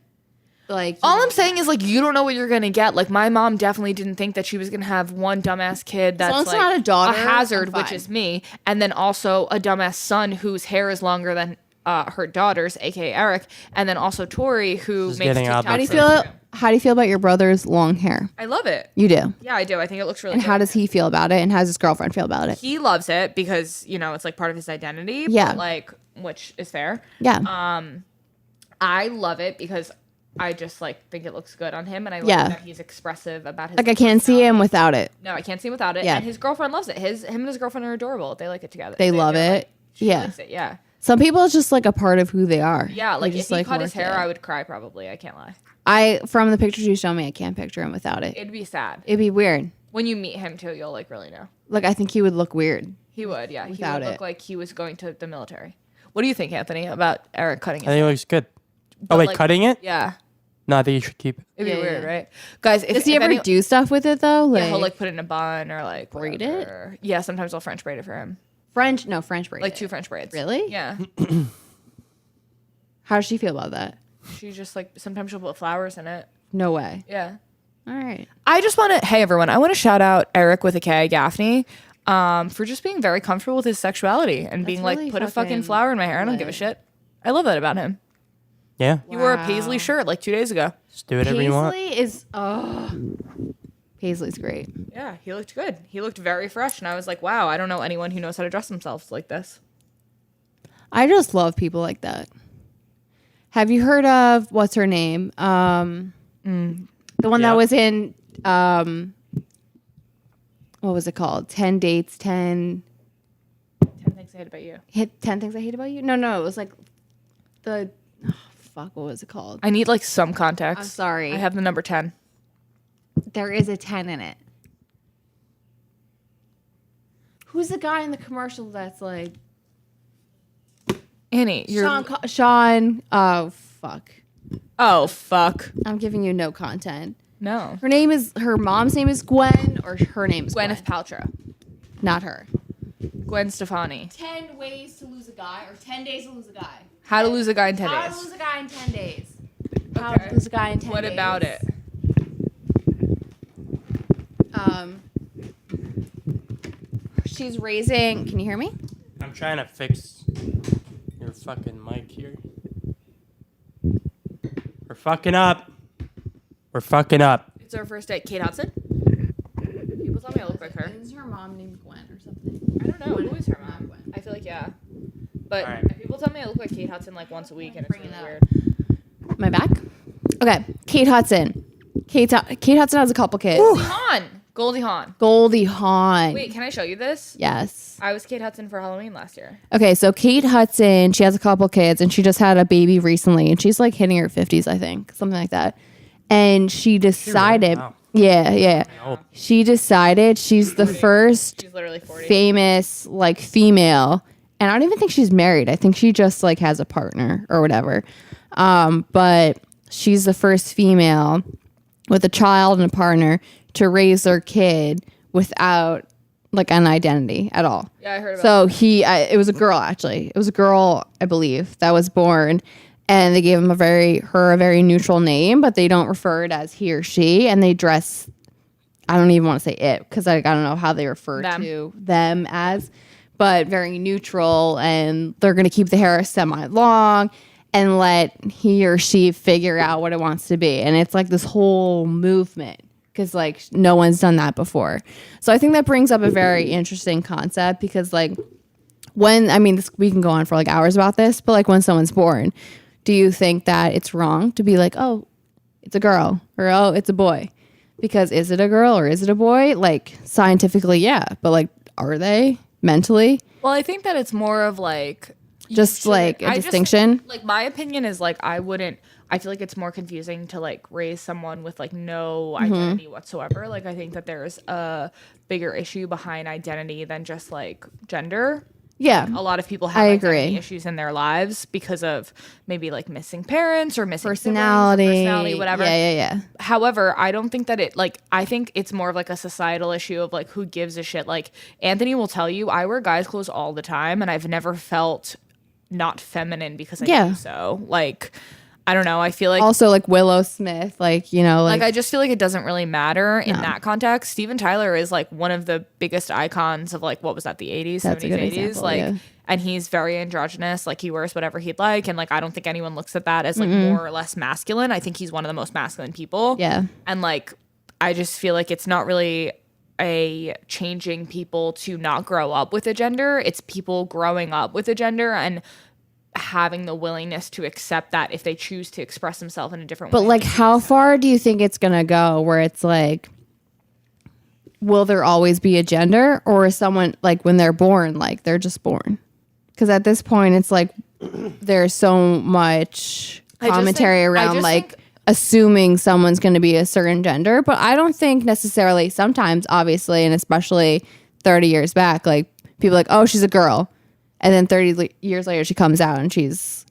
like. All I'm saying is like you don't know what you're gonna get. Like my mom definitely didn't think that she was gonna have one dumbass kid that's long as it's like not a daughter, hazard, I'm which fine. is me, and then also a dumbass son whose hair is longer than her daughter's, aka Eric, and then also Tori, who Just makes getting out TikToks. there How do you for feel? How do you feel about your brother's long hair? I love it. You do. Yeah, I do. I think it looks really And good. how does he feel about it? And how does his girlfriend feel about it? He loves it because you know it's like part of his identity. Yeah. But, like which is fair. Yeah. I love it because I just like think it looks good on him, and I Yeah. like that he's expressive about his. Like I can't see him without it. No, I can't see him without it. Yeah. And his girlfriend loves it. Him and his girlfriend are adorable. They like it together. They love they're, it. like- she Yeah. likes it. Yeah. Some people it's just like a part of who they are. Yeah. They Like just, if he cut his work hair, it. I would cry probably. I can't lie. From the pictures you show me, I can't picture him without it. It'd be sad. It'd be weird. When you meet him too, you'll like really know. Like I think he would look weird. He would. Yeah. Without he would it. look like he was going to the military. What do you think, Anthony, about Eric cutting his I think hair? it looks good. Oh, wait, like- cutting it? Yeah. No, I think you should keep it. It'd be Yeah, weird, yeah. right? Guys, if Does he if ever any- do stuff with it though? Yeah, he'll like put it in a bun or like Braid it? whatever. Yeah, sometimes I'll French braid it for him. French braid. Like 2 French braids. Really? Yeah. How does she feel about that? She just like sometimes she'll put flowers in it. No way. Yeah. All right. I just want to, hey everyone, I want to shout out Eric with a K, Gaffney, for just being very comfortable with his sexuality and being really like, put a fucking fucking flower in my hair. I don't give a lit. shit. I love that about him. Yeah. He wore a Wow. paisley shirt like 2 days ago. Just do whatever you want. Paisley is Paisley's great. Yeah, he looked good. He looked very fresh, and I was like, wow, I don't know anyone who knows how to dress themselves like this. I just love people like that. Have you heard of what's her name? The one Yeah. that was in what was it called? 10 dates, 10 10 things I hate about you. 10 things I hate about you? No, it was like the fuck, what was it called? I need like some context. I'm sorry. I have the number 10. There is a 10 in it. Who's the guy in the commercial that's like Annie, you're. Sean? Oh fuck! Oh, fuck. I'm giving you no content. No. Her mom's name is Gwen, or her name is Gwyneth Paltrow. not her. Gwen Stefani. 10 ways to lose a guy, or 10 days to lose a guy. How to lose a guy in 10 How to days. lose a guy in 10 days. How Okay. to lose a guy in 10 What days. about it? She's raising. Can you hear me? I'm trying to fix your fucking mic here. We're fucking up. We're fucking up. It's our first date. Kate Hudson? People tell me I look like her. Is her mom named Gwen or something? I don't know. Who is her mom? Gwen. I feel like, yeah. But Alright. people tell me I look like Kate Hudson like once a week, and it's Bring really it up. weird. Am I back? Okay, Kate Hudson. Kate Hudson has a couple kids. Goldie Hawn. Goldie Hawn. Wait, can I show you this? Yes. I was Kate Hudson for Halloween last year. Okay, so Kate Hudson, she has a couple kids, and she just had a baby recently, and she's like hitting her 50s, I think, something like that. And she decided, Wow. yeah. She decided she's the first She's literally 40. famous like female, and I don't even think she's married. I think she just like has a partner or whatever. But she's the first female with a child and a partner to raise their kid without like an identity at all. Yeah, I heard about So it was a girl actually. It was a girl, I believe, that was born, and they gave him a very neutral name, but they don't refer it as he or she, and they dress. I don't even want to say it because I don't know how they refer to them as, but very neutral, and they're going to keep the hair semi-long and let he or she figure out what it wants to be. And it's like this whole movement because like no one's done that before. So I think that brings up a very interesting concept because like we can go on for like hours about this, but like when someone's born, do you think that it's wrong to be like, oh, it's a girl or oh, it's a boy? Because is it a girl or is it a boy? Like scientifically, yeah. But like, are they mentally? Well, I think that it's more of like Just like a distinction? Like my opinion is like I feel like it's more confusing to like raise someone with like no identity whatsoever. Like I think that there's a bigger issue behind identity than just like gender. Yeah. A lot of people have identity issues in their lives because of maybe like missing parents or missing personality, whatever. Yeah. However, I don't think that I think it's more of like a societal issue of like who gives a shit. Like Anthony will tell you, I wear guys' clothes all the time and I've never felt not feminine because I do so. Like, I don't know. I feel like also like Willow Smith, like, you know, like I just feel like it doesn't really matter in that context. Steven Tyler is like one of the biggest icons of like, what was that, the 80s, That's 70s, 80s? Like, and he's very androgynous. Like he wears whatever he'd like. And like, I don't think anyone looks at that as like more or less masculine. I think he's one of the most masculine people. Yeah. And like, I just feel like it's not really a changing people to not grow up with a gender. It's people growing up with a gender and having the willingness to accept that if they choose to express themselves in a different way. But like how far do you think it's gonna go where it's like, will there always be a gender, or is someone like when they're born, like they're just born? Because at this point it's like there's so much commentary around like assuming someone's going to be a certain gender, but I don't think necessarily. Sometimes obviously, and especially 30 years back, like people are like, oh, she's a girl. And then 30 years later, she comes out and she's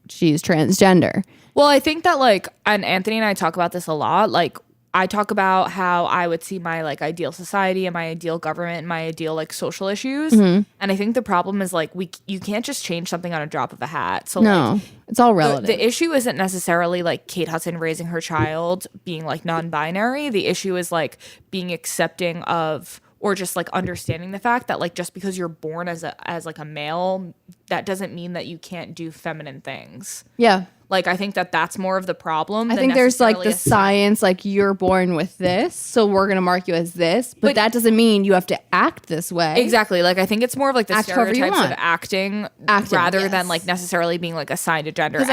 transgender. Well, I think that like, and Anthony and I talk about this a lot. Like, I talk about how I would see my like ideal society and my ideal government and my ideal like social issues. And I think the problem is like you can't just change something on a drop of a hat. So no, like, it's all relative. The issue isn't necessarily like Kate Hudson raising her child being like non-binary. The issue is like being accepting of, or just like understanding the fact that like just because you're born as like a male, that doesn't mean that you can't do feminine things. Yeah. Like I think that that's more of the problem. I think there's like the science, like you're born with this, so we're gonna mark you as this, but that doesn't mean you have to act this way. Exactly. Like I think it's more of like the stereotypes of acting rather than like necessarily being like assigned a gender.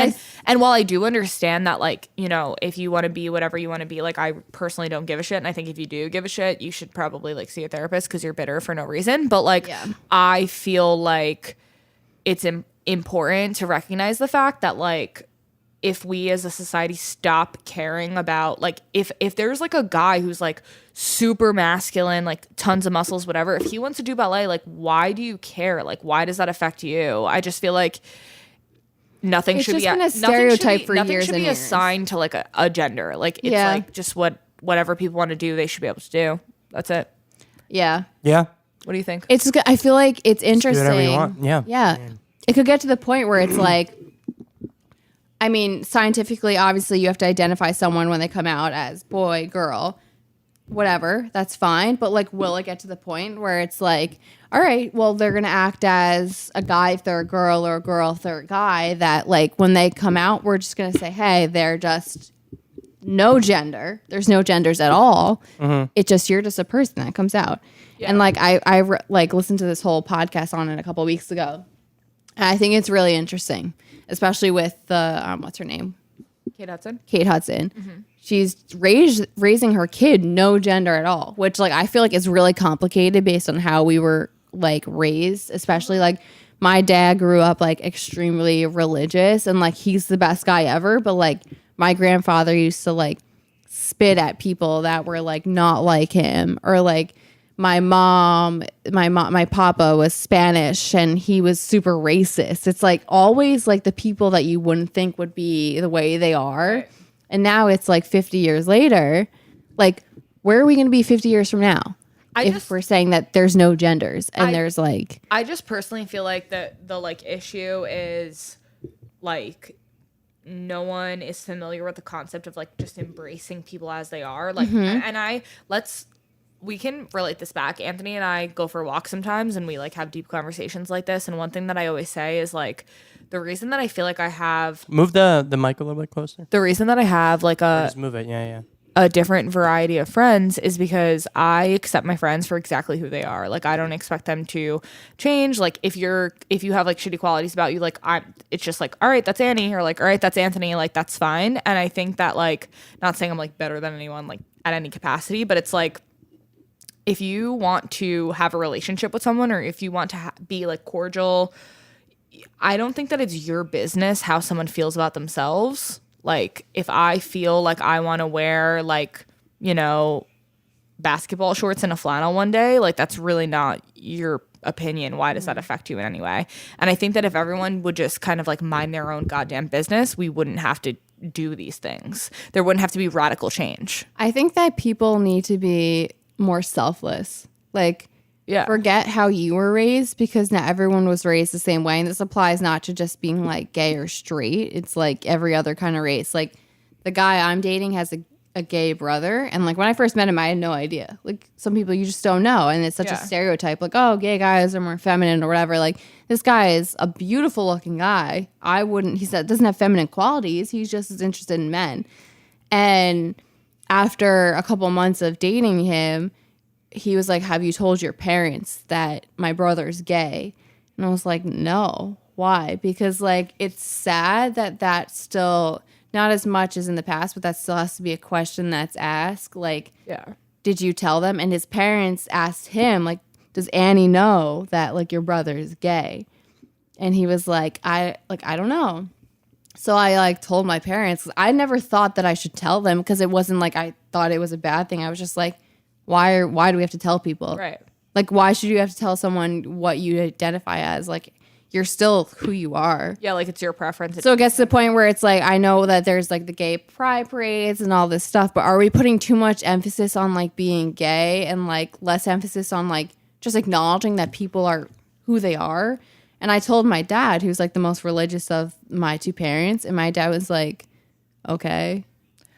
And while I do understand that, like, you know, if you want to be whatever you want to be, like I personally don't give a shit, and I think if you do give a shit, you should probably like see a therapist because you're bitter for no reason. But like I feel like it's important to recognize the fact that like if we as a society stop caring about like if there's like a guy who's like super masculine, like tons of muscles, whatever, if he wants to do ballet, like why do you care? Like why does that affect you? I just feel like nothing should be a stereotype for years and years. Nothing should be assigned to like a gender. Like it's like just whatever people want to do, they should be able to do. That's it. Yeah. Yeah. What do you think? I feel like it's interesting. Do whatever you want. Yeah. Yeah. It could get to the point where it's like, I mean, scientifically, obviously, you have to identify someone when they come out as boy, girl, whatever. That's fine. But like, will it get to the point where it's like, all right, well, they're going to act as a guy if they're a girl, or a girl if they're a guy, that like when they come out, we're just going to say, hey, they're just no gender. There's no genders at all. It's just, you're just a person that comes out. Yeah. And like, I like listened to this whole podcast on it a couple weeks ago. And I think it's really interesting, especially with the, what's her name? Kate Hudson. She's raising her kid no gender at all, which like I feel like is really complicated based on how we were like raised, especially like my dad grew up like extremely religious and like he's the best guy ever, but like my grandfather used to like spit at people that were like not like him, or like my papa was Spanish and he was super racist. It's like always like the people that you wouldn't think would be the way they are. Right. And now it's like 50 years later, like where are we going to be 50 years from now? If we're saying that there's no genders and there's like, I just personally feel like the like issue is like no one is familiar with the concept of like just embracing people as they are. Like, we can relate this back. Anthony and I go for walks sometimes and we like have deep conversations like this. And one thing that I always say is like, the reason that I feel like I have Move the mic a little bit closer. the reason that I have like Just move it. Yeah. a different variety of friends is because I accept my friends for exactly who they are. Like I don't expect them to change. Like if you have like shitty qualities about you, like it's just like, all right, that's Annie, or like, all right, that's Anthony, like that's fine. And I think that like, not saying I'm like better than anyone like at any capacity, but it's like, if you want to have a relationship with someone, or if you want to be like cordial, I don't think that it's your business how someone feels about themselves. Like if I feel like I want to wear like, you know, basketball shorts and a flannel one day, like that's really not your opinion. Why does that affect you in any way? And I think that if everyone would just kind of like mind their own goddamn business, we wouldn't have to do these things. There wouldn't have to be radical change. I think that people need to be more selfless. Like, forget how you were raised, because not everyone was raised the same way. And this applies not to just being like gay or straight. It's like every other kind of race. Like the guy I'm dating has a gay brother. And like when I first met him, I had no idea. Like some people you just don't know. And it's such a stereotype. Like, oh, gay guys are more feminine or whatever. Like this guy is a beautiful looking guy. He said doesn't have feminine qualities. He's just as interested in men. And after a couple months of dating him, he was like, have you told your parents that my brother's gay? And I was like, no. Why? Because like it's sad that that's still not as much as in the past, but that still has to be a question that's asked. Like, did you tell them? And his parents asked him, like, does Annie know that like your brother is gay? And he was like, I don't know. So I like told my parents. I never thought that I should tell them, because it wasn't like I thought it was a bad thing. I was just like, why do we have to tell people? Right. Like, why should you have to tell someone what you identify as? Like, you're still who you are. Yeah, like it's your preference. So it gets to the point where it's like, I know that there's like the gay pride parades and all this stuff, but are we putting too much emphasis on like being gay and like less emphasis on like just acknowledging that people are who they are? And I told my dad, who's like the most religious of my two parents, and my dad was like, okay.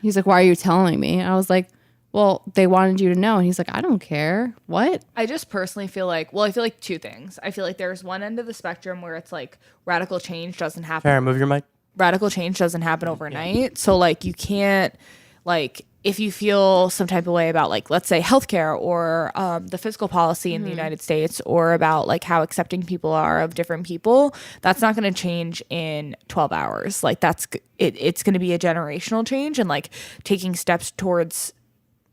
He's like, why are you telling me? And I was like, well, they wanted you to know. And he's like, I don't care. What? I just personally feel like, I feel like two things. I feel like there's one end of the spectrum where it's like radical change doesn't happen. Farrah, move your mic. Radical change doesn't happen overnight. Yeah. So like you can't, like if you feel some type of way about like, let's say healthcare or the fiscal policy in the United States, or about like how accepting people are of different people, that's not going to change in 12 hours. Like it's going to be a generational change, and like taking steps towards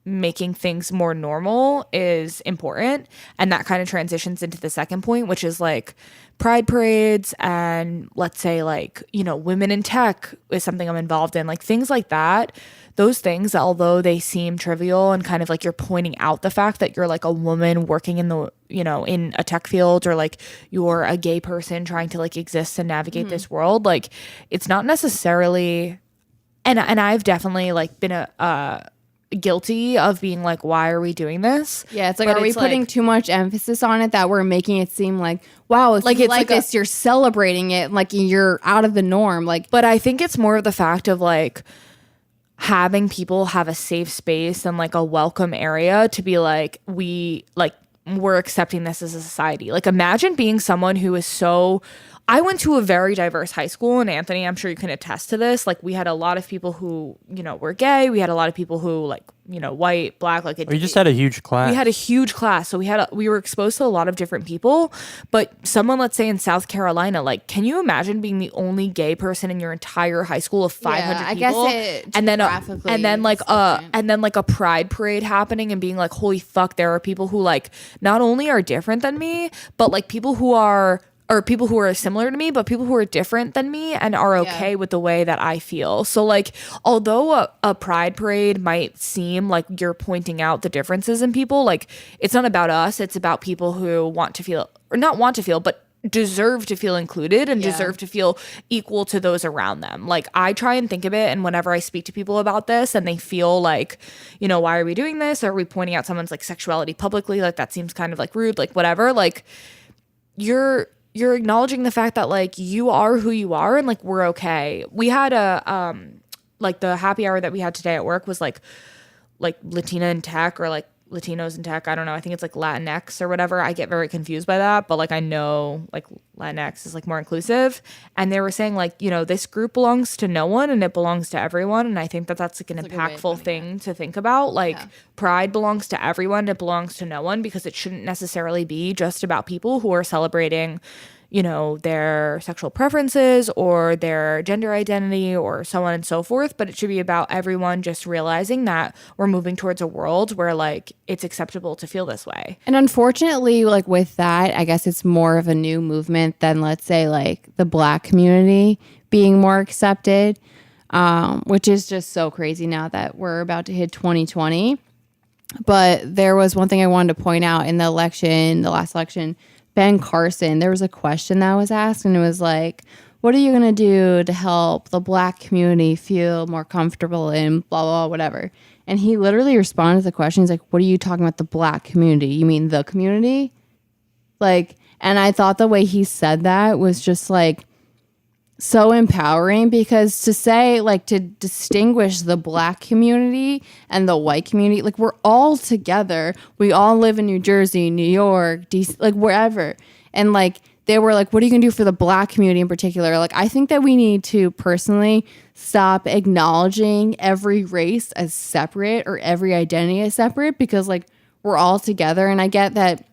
making things more normal is important. And that kind of transitions into the second point, which is like pride parades, and let's say like, you know, women in tech is something I'm involved in, like things like that. Those things, although they seem trivial and kind of like you're pointing out the fact that you're like a woman working in the, you know, in a tech field, or like you're a gay person trying to like exist and navigate this world, like it's not necessarily, and I've definitely like been guilty of being like, why are we doing this? Yeah, it's like, are we putting too much emphasis on it that we're making it seem like, wow, if you like this, you're celebrating it, like you're out of the norm. Like, but I think it's more of the fact of like having people have a safe space and like a welcome area to be like, we're accepting this as a society. Like imagine being someone who is so I went to a very diverse high school, and Anthony, I'm sure you can attest to this. Like, we had a lot of people who, were gay. We had a lot of people who, like, white, black. Like, We just had a huge class. we had a huge class, so we were exposed to a lot of different people. But someone, let's say in South Carolina, like, can you imagine being the only gay person in your entire high school of 500 I people? guess it and then geographically like a pride parade happening and being like, holy fuck, there are people who like not only are different than me, but like people who are similar to me, but people who are different than me and are okay with the way that I feel. So like, although a pride parade might seem like you're pointing out the differences in people, like it's not about us. It's about people who want to feel, or not want to feel, but deserve to feel included and deserve to feel equal to those around them. Like I try and think of it, and whenever I speak to people about this and they feel like, why are we doing this? Are we pointing out someone's like sexuality publicly? Like that seems kind of like rude, like whatever. Like you're acknowledging the fact that like you are who you are and like we're okay. We had a like the happy hour that we had today at work was like Latina in tech, or like Latinos in tech. I don't know. I think it's like Latinx or whatever. I get very confused by that, but like I know like Latinx is like more inclusive. And they were saying like, this group belongs to no one and it belongs to everyone. And I think that that's like an impactful thing to think about. Like pride belongs to everyone. It belongs to no one, because it shouldn't necessarily be just about people who are celebrating, their sexual preferences or their gender identity or so on and so forth. But it should be about everyone just realizing that we're moving towards a world where like it's acceptable to feel this way. And unfortunately, like with that, I guess it's more of a new movement than, let's say, like the Black community being more accepted, which is just so crazy now that we're about to hit 2020. But there was one thing I wanted to point out in the last election, Ben Carson, there was a question that was asked, and it was like, what are you going to do to help the Black community feel more comfortable in blah, blah, whatever? And he literally responded to the question. He's like, what are you talking about, the Black community? You mean the community? Like, and I thought the way he said that was just like so empowering, because to say, like, to distinguish the Black community and the white community, like we're all together. We all live in New Jersey, New York, DC, like wherever. And like they were like, what are you gonna do for the Black community in particular? Like I think that we need to personally stop acknowledging every race as separate or every identity as separate, because like we're all together. And I get that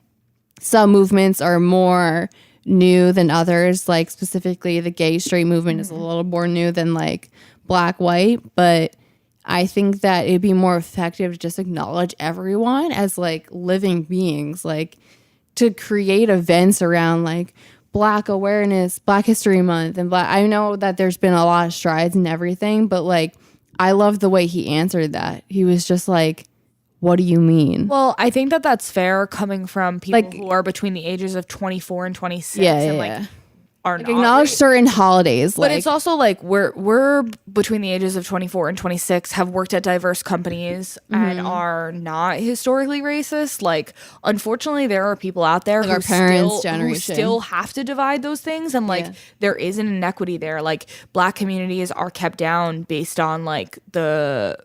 some movements are more new than others, like specifically the gay straight movement is a little more new than like Black white, but I think that it'd be more effective to just acknowledge everyone as like living beings, like to create events around like Black awareness, Black History Month, and Black. I know that there's been a lot of strides and everything, but like I love the way he answered that. He was just like, what do you mean? Well, I think that that's fair coming from people like, who are between the ages of 24 and 26 and like are like not acknowledge certain holidays. But it's also like we're between the ages of 24 and 26, have worked at diverse companies and are not historically racist. Like unfortunately there are people out there like who still have to divide those things, and like there is an inequity there. Like Black communities are kept down based on like the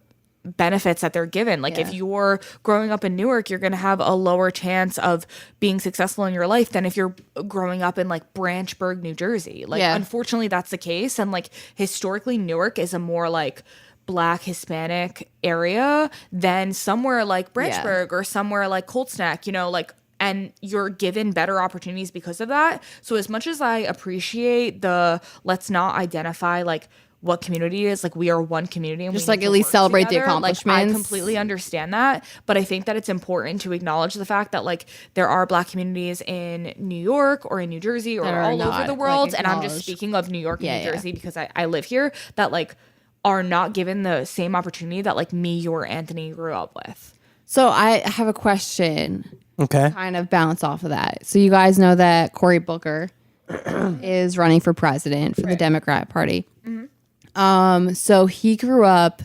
benefits that they're given. Like if you're growing up in Newark, you're going to have a lower chance of being successful in your life than if you're growing up in like Branchburg, New Jersey. Like unfortunately that's the case. And like historically Newark is a more like Black Hispanic area than somewhere like Branchburg or somewhere like Cold Snack, like, and you're given better opportunities because of that. So as much as I appreciate the let's not identify like what community is, like we are one community and just like at least celebrate together. The accomplishments. Like, I completely understand that, but I think that it's important to acknowledge the fact that like there are Black communities in New York or in New Jersey or all over the world, like, and I'm just speaking of New York and New Jersey because I live here, that like are not given the same opportunity that like me or Anthony grew up with. So I have a question. Okay. Kind of bounce off of that. So you guys know that Cory Booker is running for president for the Democrat Party. Mm-hmm. So he grew up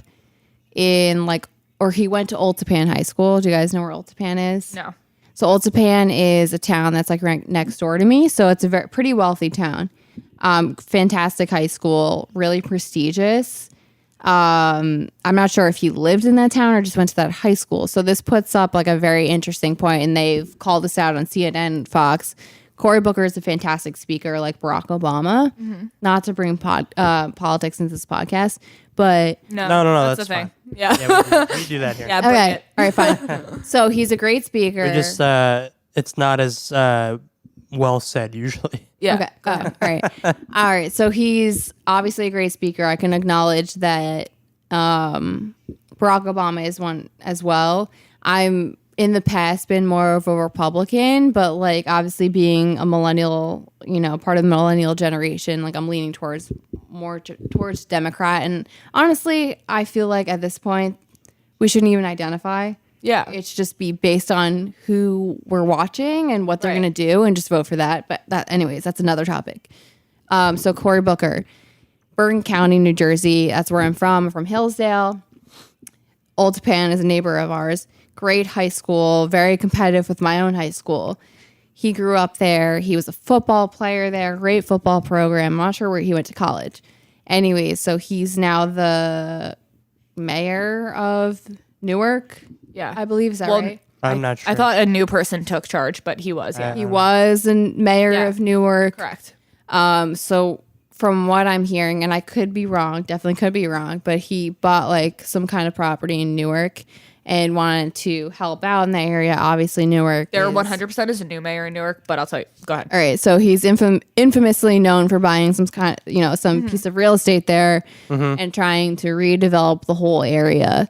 in like, or he went to Old Tappan High School. Do you guys know where Old Tappan is? No. So Old Tappan is a town that's like right next door to me. So it's a pretty wealthy town. Fantastic high school, really prestigious. I'm not sure if he lived in that town or just went to that high school. So this puts up like a very interesting point, and they've called this out on CNN, Fox. Cory Booker is a fantastic speaker, like Barack Obama. Not to bring politics into this podcast, but No, That's the that's thing. fine. Yeah. We do that here. Yeah. Bring okay, it. all right, fine. So he's a great speaker. We just it's not as well said usually. Yeah. Okay. All right. All right. So he's obviously a great speaker. I can acknowledge that Barack Obama is one as well. I'm in the past been more of a Republican, but like obviously being a millennial, part of the millennial generation, like I'm leaning towards towards Democrat. And honestly, I feel like at this point we shouldn't even identify. Yeah. It's just be based on who we're watching and what they're Right. going to do and just vote for that. But anyways, that's another topic. So Cory Booker, Bergen County, New Jersey. That's where I'm from. I'm from Hillsdale. Old Japan is a neighbor of ours. Great high school, very competitive with my own high school. He grew up there. He was a football player there, great football program. I'm not sure where he went to college. Anyways, so he's now the mayor of Newark. Yeah. I believe, is that Well, right? I'm not sure. I thought a new person took charge, but he was. Yeah. He was a mayor Yeah. of Newark. Correct. So from what I'm hearing, and I could be wrong, definitely could be wrong, but he bought like some kind of property in Newark and wanted to help out in the area. Obviously, Newark. There is- 100% is a new mayor in Newark, but I'll tell you. Go ahead. All right, so he's infamously known for buying some kind, some piece of real estate there and trying to redevelop the whole area.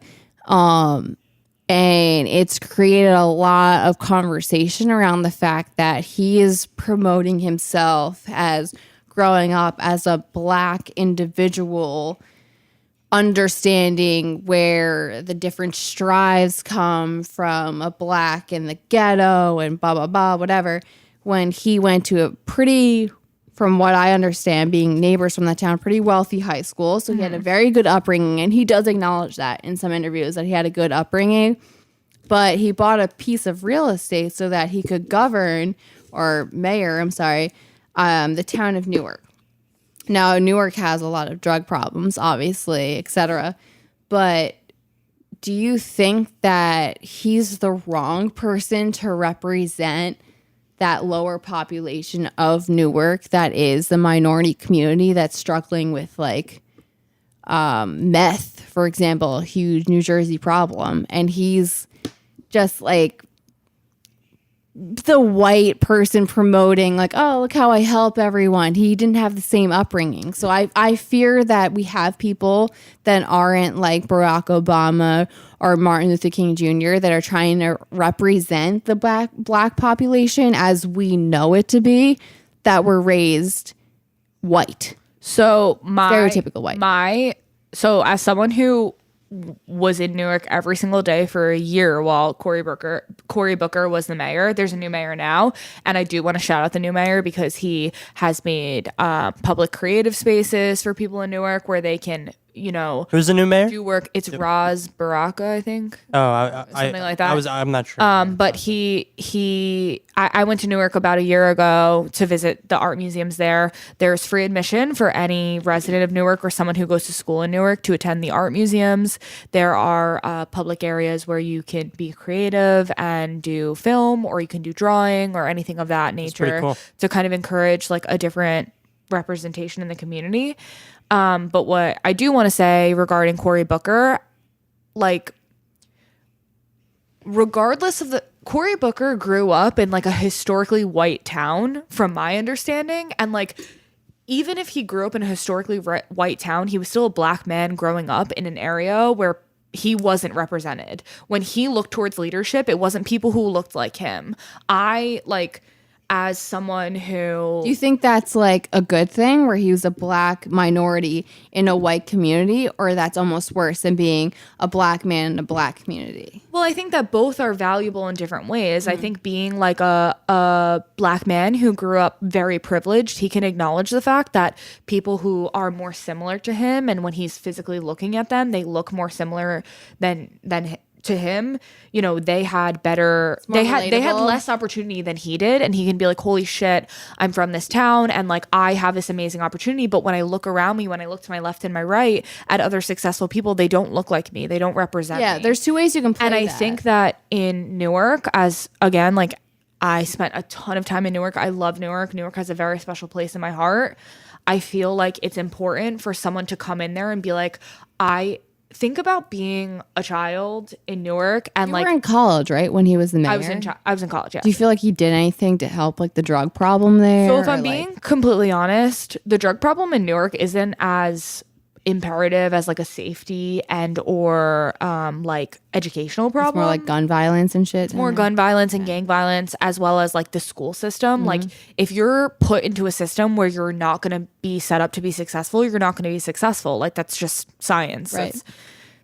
And it's created a lot of conversation around the fact that he is promoting himself as growing up as a Black individual, understanding where the different strives come from a Black in the ghetto and blah, blah, blah, whatever. When he went to a pretty, from what I understand, being neighbors from the town, pretty wealthy high school. So he had a very good upbringing, and he does acknowledge that in some interviews that he had a good upbringing. But he bought a piece of real estate so that he could govern, or mayor, I'm sorry, the town of Newark. Now, Newark has a lot of drug problems, obviously, etc. But do you think that he's the wrong person to represent that lower population of Newark that is the minority community that's struggling with like meth, for example, a huge New Jersey problem? And he's just like the white person promoting like, oh, look how I help everyone. He didn't have the same upbringing. So I fear that we have people that aren't like Barack Obama or Martin Luther King Jr. that are trying to represent the black population as we know it to be, that were raised white. So Stereotypical white. So as someone who was in Newark every single day for a year while Cory Booker was the mayor. There's a new mayor now, and I do want to shout out the new mayor because he has made public creative spaces for people in Newark where they can, Who's the new mayor? do work. It's Raz Baraka, I think. Oh, Something like that. I'm not sure. But I went to Newark about a year ago to visit the art museums there. There's free admission for any resident of Newark or someone who goes to school in Newark to attend the art museums. There are public areas where you can be creative and do film, or you can do drawing or anything of that nature pretty cool. to kind of encourage like a different representation in the community. But what I do want to say regarding Cory Booker, like, regardless of Cory Booker grew up in like a historically white town, from my understanding. And like, even if he grew up in a historically white town, he was still a Black man growing up in an area where he wasn't represented. When he looked towards leadership, it wasn't people who looked like him. As someone who... Do you think that's like a good thing where he was a Black minority in a white community, or that's almost worse than being a Black man in a Black community? Well, I think that both are valuable in different ways. I think being like a Black man who grew up very privileged, he can acknowledge the fact that people who are more similar to him, and when he's physically looking at them, they look more similar than to him, they had less opportunity than he did, and he can be like, holy shit, I'm from this town and like I have this amazing opportunity, but when I look around me, when I look to my left and my right at other successful people, they don't look like me, they don't represent me. There's two ways you can play and I think that in Newark, as again, like I spent a ton of time in Newark. I love Newark. Newark has a very special place in my heart. I feel like it's important for someone to come in there and be like, I think about being a child in Newark and You like were in college, right? When he was the mayor. I was in college, yeah. Do you feel like he did anything to help like the drug problem there? So if I'm or, being completely honest, the drug problem in Newark isn't as imperative as like a safety and or like educational problem. more like gun violence and shit. More gun violence and gang violence, as well as like the school system. Like if you're put into a system where you're not going to be set up to be successful, you're not going to be successful. Like that's just science. Right.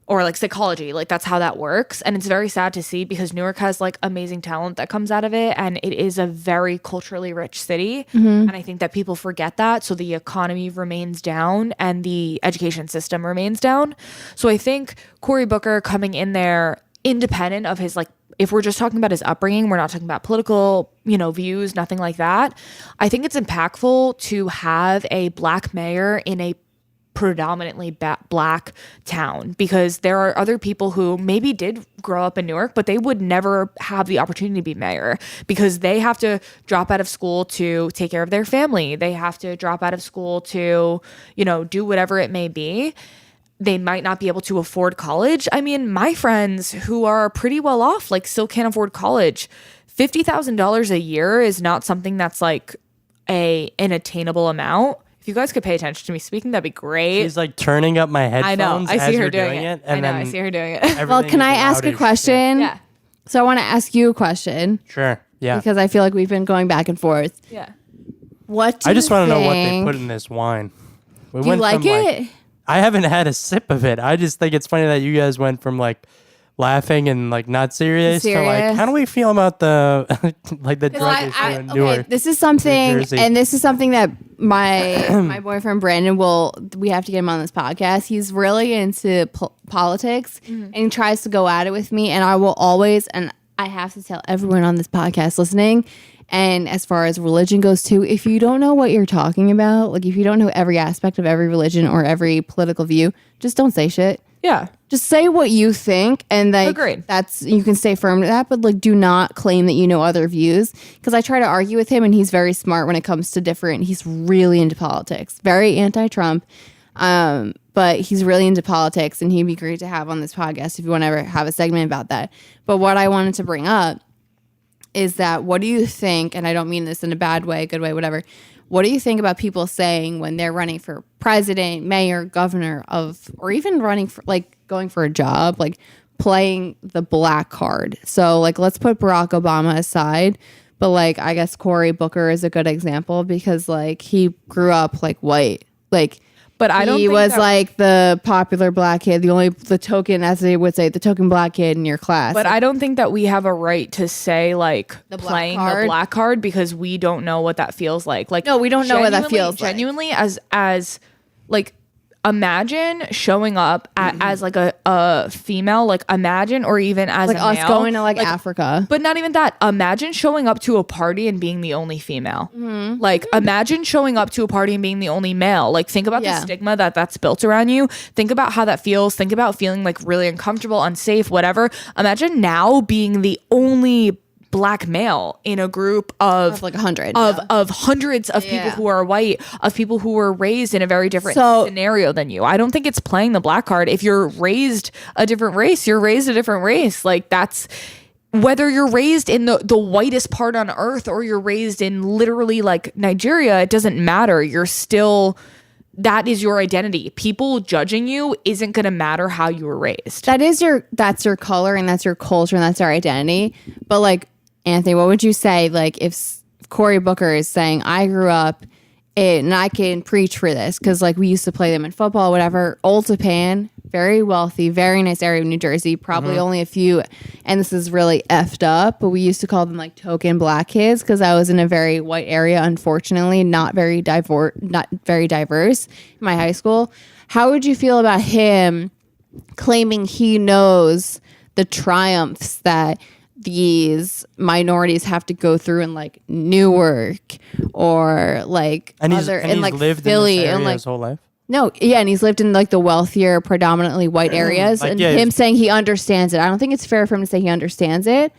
Or like psychology, like that's how that works. And it's very sad to see because Newark has like amazing talent that comes out of it, and it is a very culturally rich city. And I think that people forget that, so the economy remains down and the education system remains down. So I think Cory Booker coming in there independent of his, like, if we're just talking about his upbringing, we're not talking about political, views, nothing like that. I think it's impactful to have a Black mayor in a predominantly Black town, because there are other people who maybe did grow up in Newark, but they would never have the opportunity to be mayor because they have to drop out of school to take care of their family. They have to drop out of school to, do whatever it may be. They might not be able to afford college. I mean, my friends who are pretty well off, like, still can't afford college. $50,000 a year is not something that's like an attainable amount. If you guys could pay attention to me speaking, that'd be great. She's like turning up my headphones. I know. I see her doing it. I know. I see her doing it. Well, can I ask a question? Yeah. So I want to ask you a question. Sure. Yeah. Because I feel like we've been going back and forth. Yeah. What do I just you want to know what they think- put in this wine. We Do you like it? I haven't had a sip of it. I just think it's funny that you guys went from like laughing and like not serious to like, Serious. how do we feel about the like the drug issue in Newark? This is something, Jersey. and this is something that my boyfriend Brandon we have to get him on this podcast. He's really into politics, and he tries to go at it with me, and I will always, and I have to tell everyone on this podcast listening, and as far as religion goes too, if you don't know what you're talking about, like if you don't know every aspect of every religion or every political view, just don't say shit. Yeah. Just say what you think, and like Agreed. you can stay firm to that, but like do not claim that you know other views. Because I try to argue with him, and he's very smart when it comes to different. He's really into politics, very anti-Trump, but he's really into politics, and he'd be great to have on this podcast if you want to ever have a segment about that. But what I wanted to bring up is that what do you think? And I don't mean this in a bad way, good way, whatever. What do you think about people saying when they're running for president, mayor, governor or even running for like going for a job, like playing the black card? So like, let's put Barack Obama aside, but like, I guess Cory Booker is a good example because like he grew up like white, like, But I don't he think was that- like the popular black kid, the token, as they would say, the token black kid in your class. But I don't think that we have a right to say like The black playing card? the black card because we don't know what that feels like. Like, No, we don't know what that genuinely- feels like. Genuinely, as like, imagine showing up as like a female, like imagine, or even as like a us male, going to like Africa. But not even that. Imagine showing up to a party and being the only female. Like, imagine showing up to a party and being the only male. Like, think about the Yeah. stigma that's built around you. Think about how that feels. Think about feeling like really uncomfortable, unsafe, whatever. Imagine now being the only Black male in a group of Like 100. of hundreds of people Yeah. who are white, of people who were raised in a very different So- scenario than you. I don't think it's playing the black card. If you're raised a different race, you're raised a different race. Like, that's whether you're raised in the whitest part on earth or you're raised in literally like Nigeria, it doesn't matter. You're still, that is your identity. People judging you isn't going to matter how you were raised. that's your color and that's your culture and that's our identity. But like, Anthony, what would you say like if Cory Booker is saying, I grew up and I can preach for this because like we used to play them in football, whatever. Old Japan, very wealthy, very nice area of New Jersey, probably only a few, and this is really effed up, but we used to call them like token black kids because I was in a very white area, unfortunately, not very diverse in my high school. How would you feel about him claiming he knows the triumphs that these minorities have to go through in like Newark or like And he's like lived Philly in this area and like his whole life. no, yeah, and he's lived in like the wealthier, predominantly white areas, Like, and yeah, him if- saying he understands it. I don't think it's fair for him to say he understands it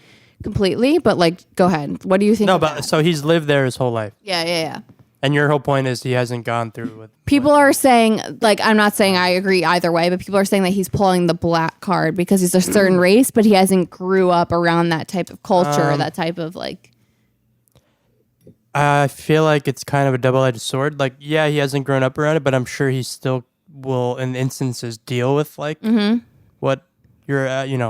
completely, but like, go ahead. What do you think? No, of but that? so he's lived there his whole life. Yeah. And your whole point is he hasn't gone through with People are saying, like, I'm not saying I agree either way, but people are saying that he's pulling the black card because he's a certain race, but he hasn't grew up around that type of culture, that type of like. I feel like it's kind of a double-edged sword. Like, yeah, he hasn't grown up around it, but I'm sure he still will, in instances, deal with like what you're,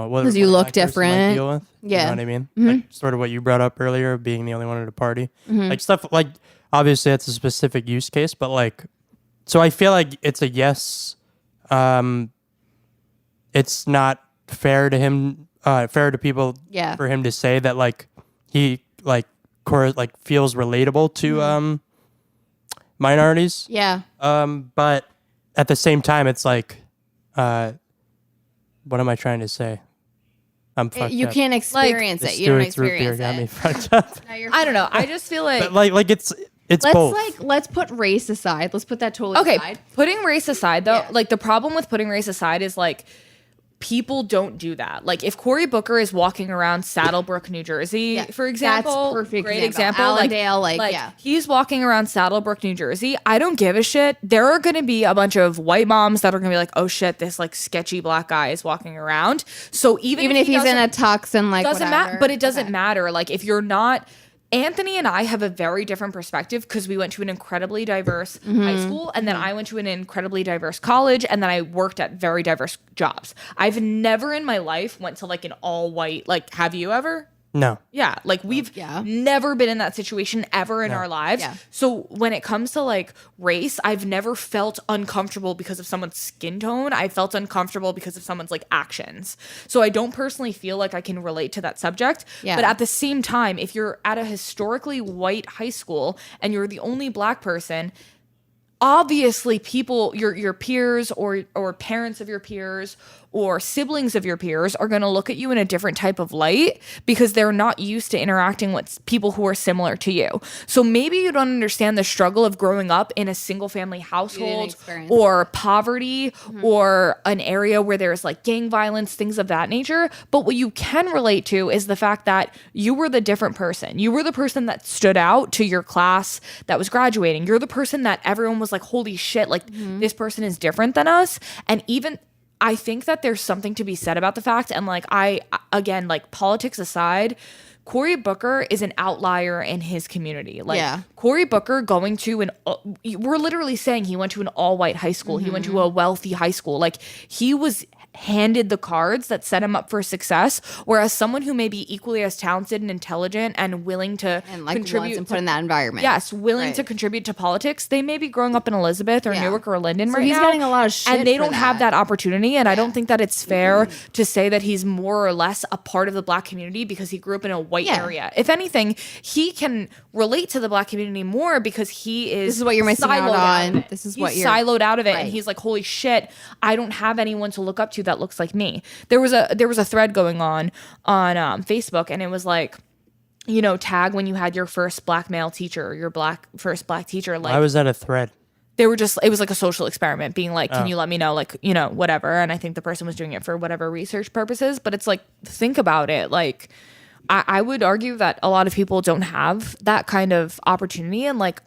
what 'Cause you what a look black person might different. Deal with. Yeah. You know what I mean? Like, sort of what you brought up earlier, being the only one at a party, like stuff like. Obviously, it's a specific use case, but like, so I feel like it's a yes. It's not fair to him, fair to people, Yeah. for him to say that like he like feels relatable to minorities. Yeah. But at the same time, it's like, what am I trying to say? I'm fucked You up. can't experience The it. You don't Stewart's root beer experience got me it. fucked up. I don't know. I just feel like But like it's Let's both. put race aside. Let's put that totally okay, aside. putting race aside though, Yeah. like the problem with putting race aside is like people don't do that. Like if Cory Booker is walking around Saddlebrook, New Jersey, Yeah, for example, that's perfect great example. example. Allendale, like, yeah. he's walking around Saddlebrook, New Jersey. I don't give a shit. There are going to be a bunch of white moms that are going to be like, "Oh shit, this like sketchy black guy is walking around." So even If he he's in doesn't- a tux and like doesn't whatever. matter, but it doesn't Okay. matter. Like if you're not. Anthony and I have a very different perspective because we went to an incredibly diverse high school and then I went to an incredibly diverse college and then I worked at very diverse jobs. I've never in my life went to like an all white, like, have you ever? No. Yeah, like we've Yeah. never been in that situation ever in our lives. Yeah. So when it comes to like race, I've never felt uncomfortable because of someone's skin tone. I felt uncomfortable because of someone's like actions. So I don't personally feel like I can relate to that subject. Yeah. But at the same time, if you're at a historically white high school and you're the only black person, obviously people your peers or parents of your peers or siblings of your peers are going to look at you in a different type of light because they're not used to interacting with people who are similar to you. So maybe you don't understand the struggle of growing up in a single family household experience or poverty or an area where there's like gang violence, things of that nature. But what you can relate to is the fact that you were the different person. You were the person that stood out to your class that was graduating. You're the person that everyone was like, holy shit, like this person is different than us. And even I think that there's something to be said about the fact, and like again, like politics aside, Cory Booker is an outlier in his community. Like Yeah. Cory Booker going to we're literally saying he went to an all white high school. He went to a wealthy high school. Like he was handed the cards that set him up for success. Whereas someone who may be equally as talented and intelligent and willing to and like contribute wants to put in that environment. Yes, willing Right. to contribute to politics. They may be growing up in Elizabeth or Yeah. Newark or Linden So right he's now. getting a lot of shit and they for don't have that. that opportunity. And I don't think that it's fair to say that he's more or less a part of the black community because he grew up in a white Yeah. area. If anything, he can relate to the black community more because he is. This is what you're missing out siloed on. of it. This is He's what you're- siloed out of it, and Right. he's like, "Holy shit! I don't have anyone to look up to that looks like me." There was a thread going on Facebook, and it was like, tag when you had your first black male teacher, or your first black teacher. Like I was at a thread. they were just, it was like a social experiment being like, can you let me know, like, whatever. And I think the person was doing it for whatever research purposes, but it's like, think about it. Like, I would argue that a lot of people don't have that kind of opportunity. And like,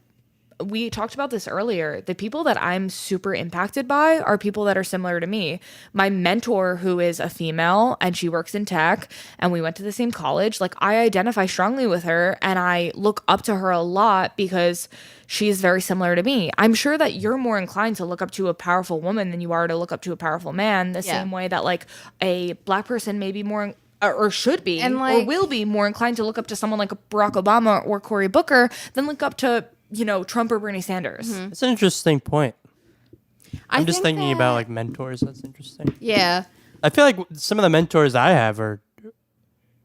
we talked about this earlier. The people that I'm super impacted by are people that are similar to me. My mentor, who is a female and she works in tech and we went to the same college, like I identify strongly with her and I look up to her a lot because she's very similar to me. I'm sure that you're more inclined to look up to a powerful woman than you are to look up to a powerful man, the same way that like a black person may be more or should be And, or like- will be more inclined to look up to someone like Barack Obama or Cory Booker than look up to Trump or Bernie Sanders. It's an interesting point. I'm just think thinking that- about like mentors. That's interesting. Yeah. I feel like some of the mentors I have or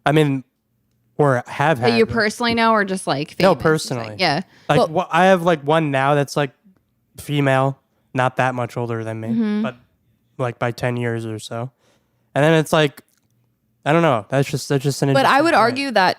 have That had. you personally know or just like No, famous? personally. Like, yeah. Like I have like one now that's like female, not that much older than me, Mm-hmm. but like by 10 years or so. And then it's like, I don't know. That's just an. But I interesting would point. argue that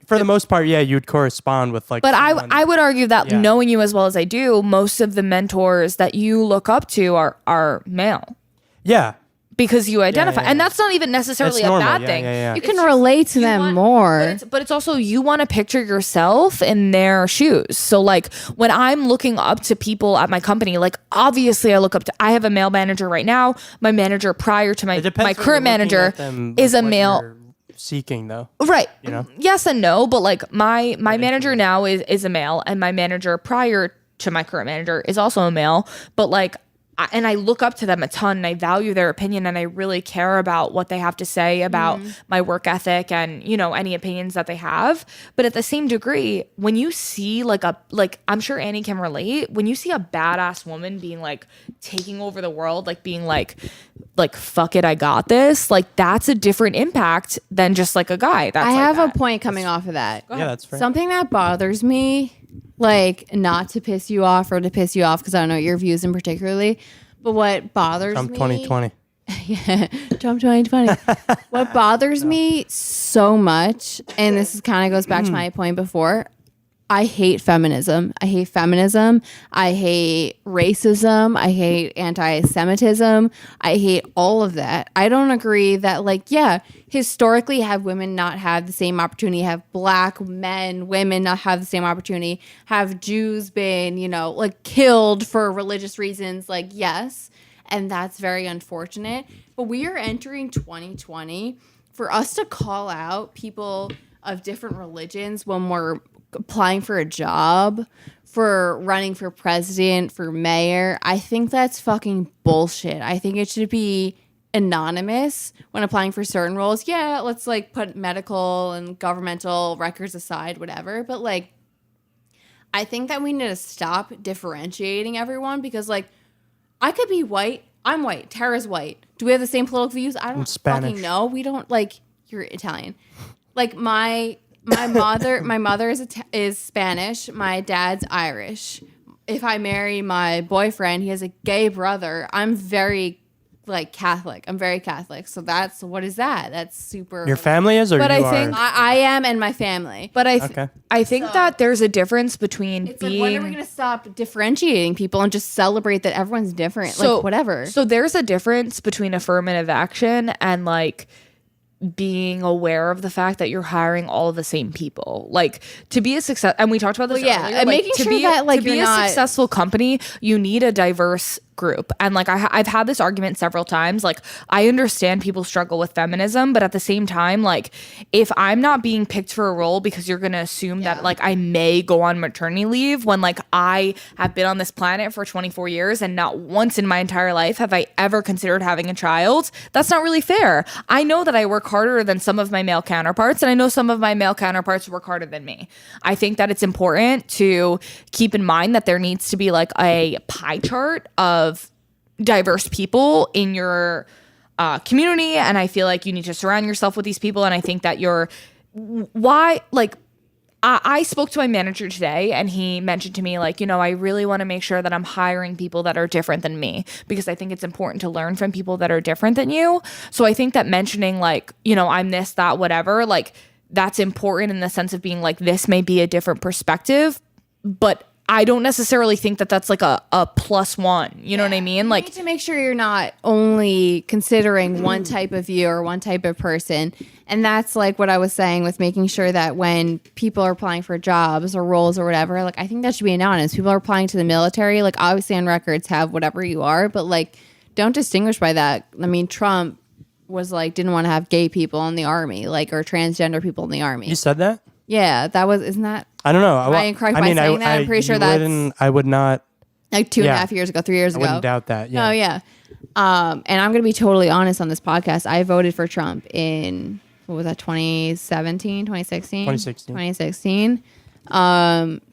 for the most part, yeah, you'd correspond with like. But someone- I would argue that Yeah. knowing you as well as I do, most of the mentors that you look up to are male. Yeah, because you identify, yeah, and yeah. that's not even necessarily That's a normal. bad Yeah, thing. yeah, yeah. You can relate to them more. But it's also you want to picture yourself in their shoes. So like when I'm looking up to people at my company, like obviously I look up to. I have a male manager right now. My manager prior to my It depends my what current you're looking manager at them, is like, a what male. you're seeking though. Right. You know? Yes and no, but like my manager now is a male, and my manager prior to my current manager is also a male. But like, and I look up to them a ton, and I value their opinion, and I really care about what they have to say about my work ethic and, you know, any opinions that they have. But at the same degree, when you see like I'm sure Annie can relate, when you see a badass woman being like taking over the world, like being like fuck it, I got this, like that's a different impact than just like a guy. That's I like have that. a point coming off of that. Yeah, that's fair. Something that bothers me, like not to piss you off or to piss you off because I don't know your views in particularly, but what bothers Trump me 2020. yeah, Trump 2020. What bothers me so much, and this kind of goes back to my point before, I hate feminism. I hate feminism. I hate racism. I hate anti-Semitism. I hate all of that. I don't agree that, like, yeah, historically have women not had the same opportunity, have black men, women not have the same opportunity, have Jews been, you know, like killed for religious reasons, like, yes. And that's very unfortunate. But we are entering 2020. For us to call out people of different religions when we're applying for a job, for running for president, for mayor, I think that's fucking bullshit. I think it should be anonymous when applying for certain roles. Yeah, let's like put medical and governmental records aside, whatever. But like, I think that we need to stop differentiating everyone because like, I could be white. I'm white. Tara's white. Do we have the same political views? I don't fucking know. We don't like. You're Italian. Like my mother is Spanish. My dad's Irish. If I marry my boyfriend, he has a gay brother. I'm very like Catholic. I'm very Catholic. So that's what is that? That's super. Your family is, or But you I think- are? I am, and my family. But Okay. I think that there's a difference between It's being. like, when are we going to stop differentiating people and just celebrate that everyone's different? Like, whatever. So there's a difference between affirmative action and like being aware of the fact that you're hiring all of the same people. Like to be a success, and we talked about this yeah, earlier, and like, making to sure be, that, like, to be you're a not- successful company, you need a diverse group. And like I've had this argument several times. Like I understand people struggle with feminism, but at the same time, like if I'm not being picked for a role because you're gonna assume that like I may go on maternity leave when like I have been on this planet for 24 years and not once in my entire life have I ever considered having a child, that's not really fair. I know that I work harder than some of my male counterparts, and I know some of my male counterparts work harder than me. I think that it's important to keep in mind that there needs to be like a pie chart of diverse people in your community, and I feel like you need to surround yourself with these people. And I think that I spoke to my manager today, and he mentioned to me like, you know, I really want to make sure that I'm hiring people that are different than me because I think it's important to learn from people that are different than you. So I think that mentioning like, you know, I'm this, that, whatever, like that's important in the sense of being like, this may be a different perspective, but I don't necessarily think that that's like a +1. You know what I mean? Like you need to make sure you're not only considering one type of view or one type of person. And that's like what I was saying with making sure that when people are applying for jobs or roles or whatever, like I think that should be anonymous. People are applying to the military, like obviously on records have whatever you are, but like don't distinguish by that. I mean, Trump was like didn't want to have gay people in the army, like or transgender people in the army. You said that? Yeah, that was isn't that I don't know. Am I incorrect by saying that? I'm pretty sure I would not. like 2.5 years ago, 3 years I ago. wouldn't doubt that. Yeah. Oh yeah. And I'm gonna be totally honest on this podcast. I voted for Trump in what was that 2017, 2016? 2016.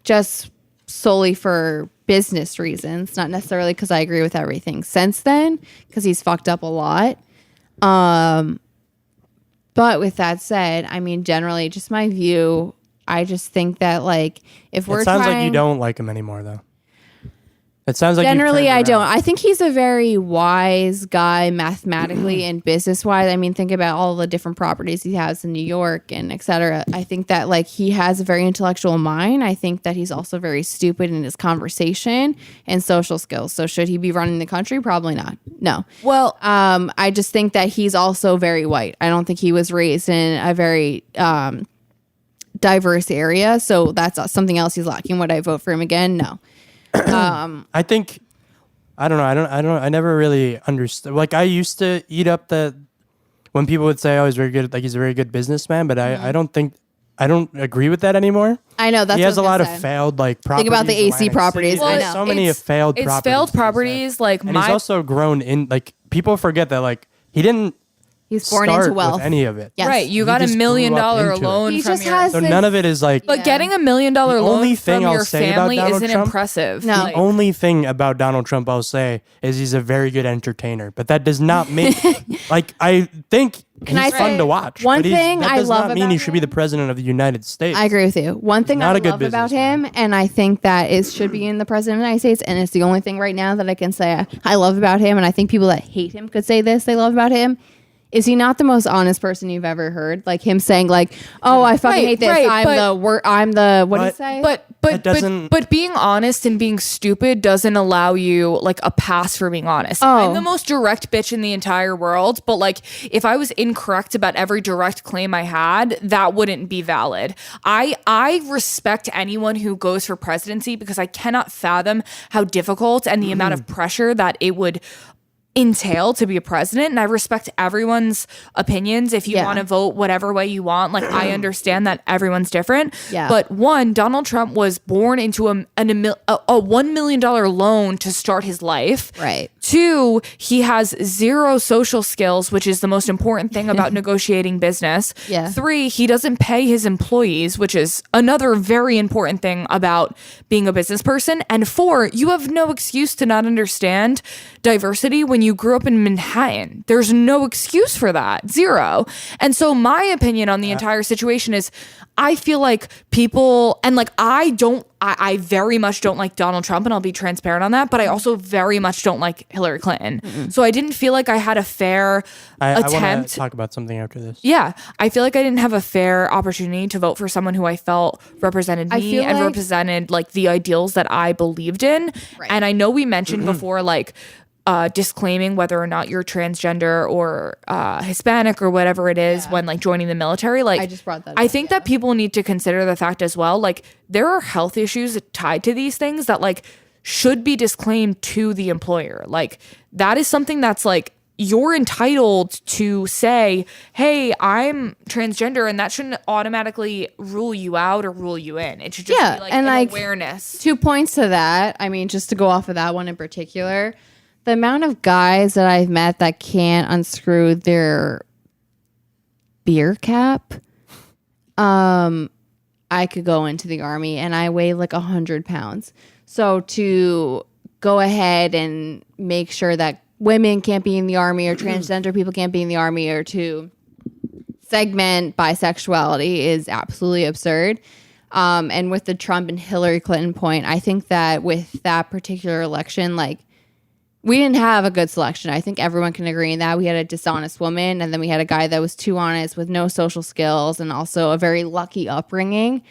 Just solely for business reasons, not necessarily because I agree with everything since then, because he's fucked up a lot. But with that said, I mean, generally, just my view, I just think that like if we're It sounds trying, like you don't like him anymore, though. It sounds like you've Generally, turned I don't. around. I think he's a very wise guy mathematically and business wise. I mean, think about all the different properties he has in New York and et cetera. I think that like he has a very intellectual mind. I think that he's also very stupid in his conversation and social skills. So should he be running the country? Probably not. No. Well, I just think that he's also very white. I don't think he was raised in a very diverse area. So that's something else he's lacking. Would I vote for him again? No. I think I don't know. I never really understood. Like I used to eat up when people would say, "Oh, he's very good." Like he's a very good businessman, but I don't agree with that anymore. I know that's He has a what I lot was of gonna say. failed like properties. about the in AC Atlantic properties. City. I There's know. so many failed it's properties. failed properties. Like And he's also grown in like people forget that like he didn't He's born start into wealth. with any of it. Yes. right. You He got just $1 million grew up into it. loan He from just your. has So this- none of it is like But Yeah. getting $1 million The loan only from thing I'll your say about family Donald isn't Trump- impressive. No. the Like, only thing about Donald Trump I'll say is he's a very good entertainer, but that does not make like I think Can he's I fun say to watch. one but thing that I does love not mean he about should be the him? president of the United States. I agree with you. One thing Not I a good love about businessman. him, and I think that should be in the president of the United States, and it's the only thing right now that I can say I love about him, and I think people that hate him could say this they love about him. Is he not the most honest person you've ever heard? Like him saying, like, "Oh, I fucking Right, hate this. right, I'm the what do you But- say?" That doesn't- But being honest and being stupid doesn't allow you like a pass for being honest. Oh. I'm the most direct bitch in the entire world, but like if I was incorrect about every direct claim I had, that wouldn't be valid. I respect anyone who goes for presidency because I cannot fathom how difficult and the amount of pressure that it would entail to be a president, and I respect everyone's opinions. If you Yeah. want to vote whatever way you want, like I understand that everyone's different. Yeah. But one, Donald Trump was born into a $1 million loan to start his life. Right. Two, he has zero social skills, which is the most important thing about negotiating business. Yeah. Three, he doesn't pay his employees, which is another very important thing about being a business person. And four, you have no excuse to not understand diversity when you grew up in Manhattan. There's no excuse for that. Zero. And so my opinion on the entire situation is I feel like people, and like I very much don't like Donald Trump, and I'll be transparent on that, but I also very much don't like Hillary Clinton. So I didn't feel like I had a fair I want attempt. to talk about something after this. Yeah, I feel like I didn't have a fair opportunity to vote for someone who I felt represented I me feel and like- represented like the ideals that I believed in. Right. And I know we mentioned before, like disclaiming whether or not you're transgender or Hispanic or whatever it is when like joining the military. Like I just brought that I up, think that people need to consider the fact as well. Like there are health issues tied to these things that like should be disclaimed to the employer. Like that is something that's like you're entitled to say, hey, I'm transgender, and that shouldn't automatically rule you out or rule you in. It should just Yeah, be like and an like awareness. 2 points to that. I mean, just to go off of that one in particular, the amount of guys that I've met that can't unscrew their beer cap. I could go into the army, and I weigh like 100 pounds. So to go ahead and make sure that women can't be in the army or transgender people can't be in the army, or to segment bisexuality is absolutely absurd. And with the Trump and Hillary Clinton point, I think that with that particular election, like we didn't have a good selection. I think everyone can agree in that. We had a dishonest woman, and then we had a guy that was too honest with no social skills and also a very lucky upbringing.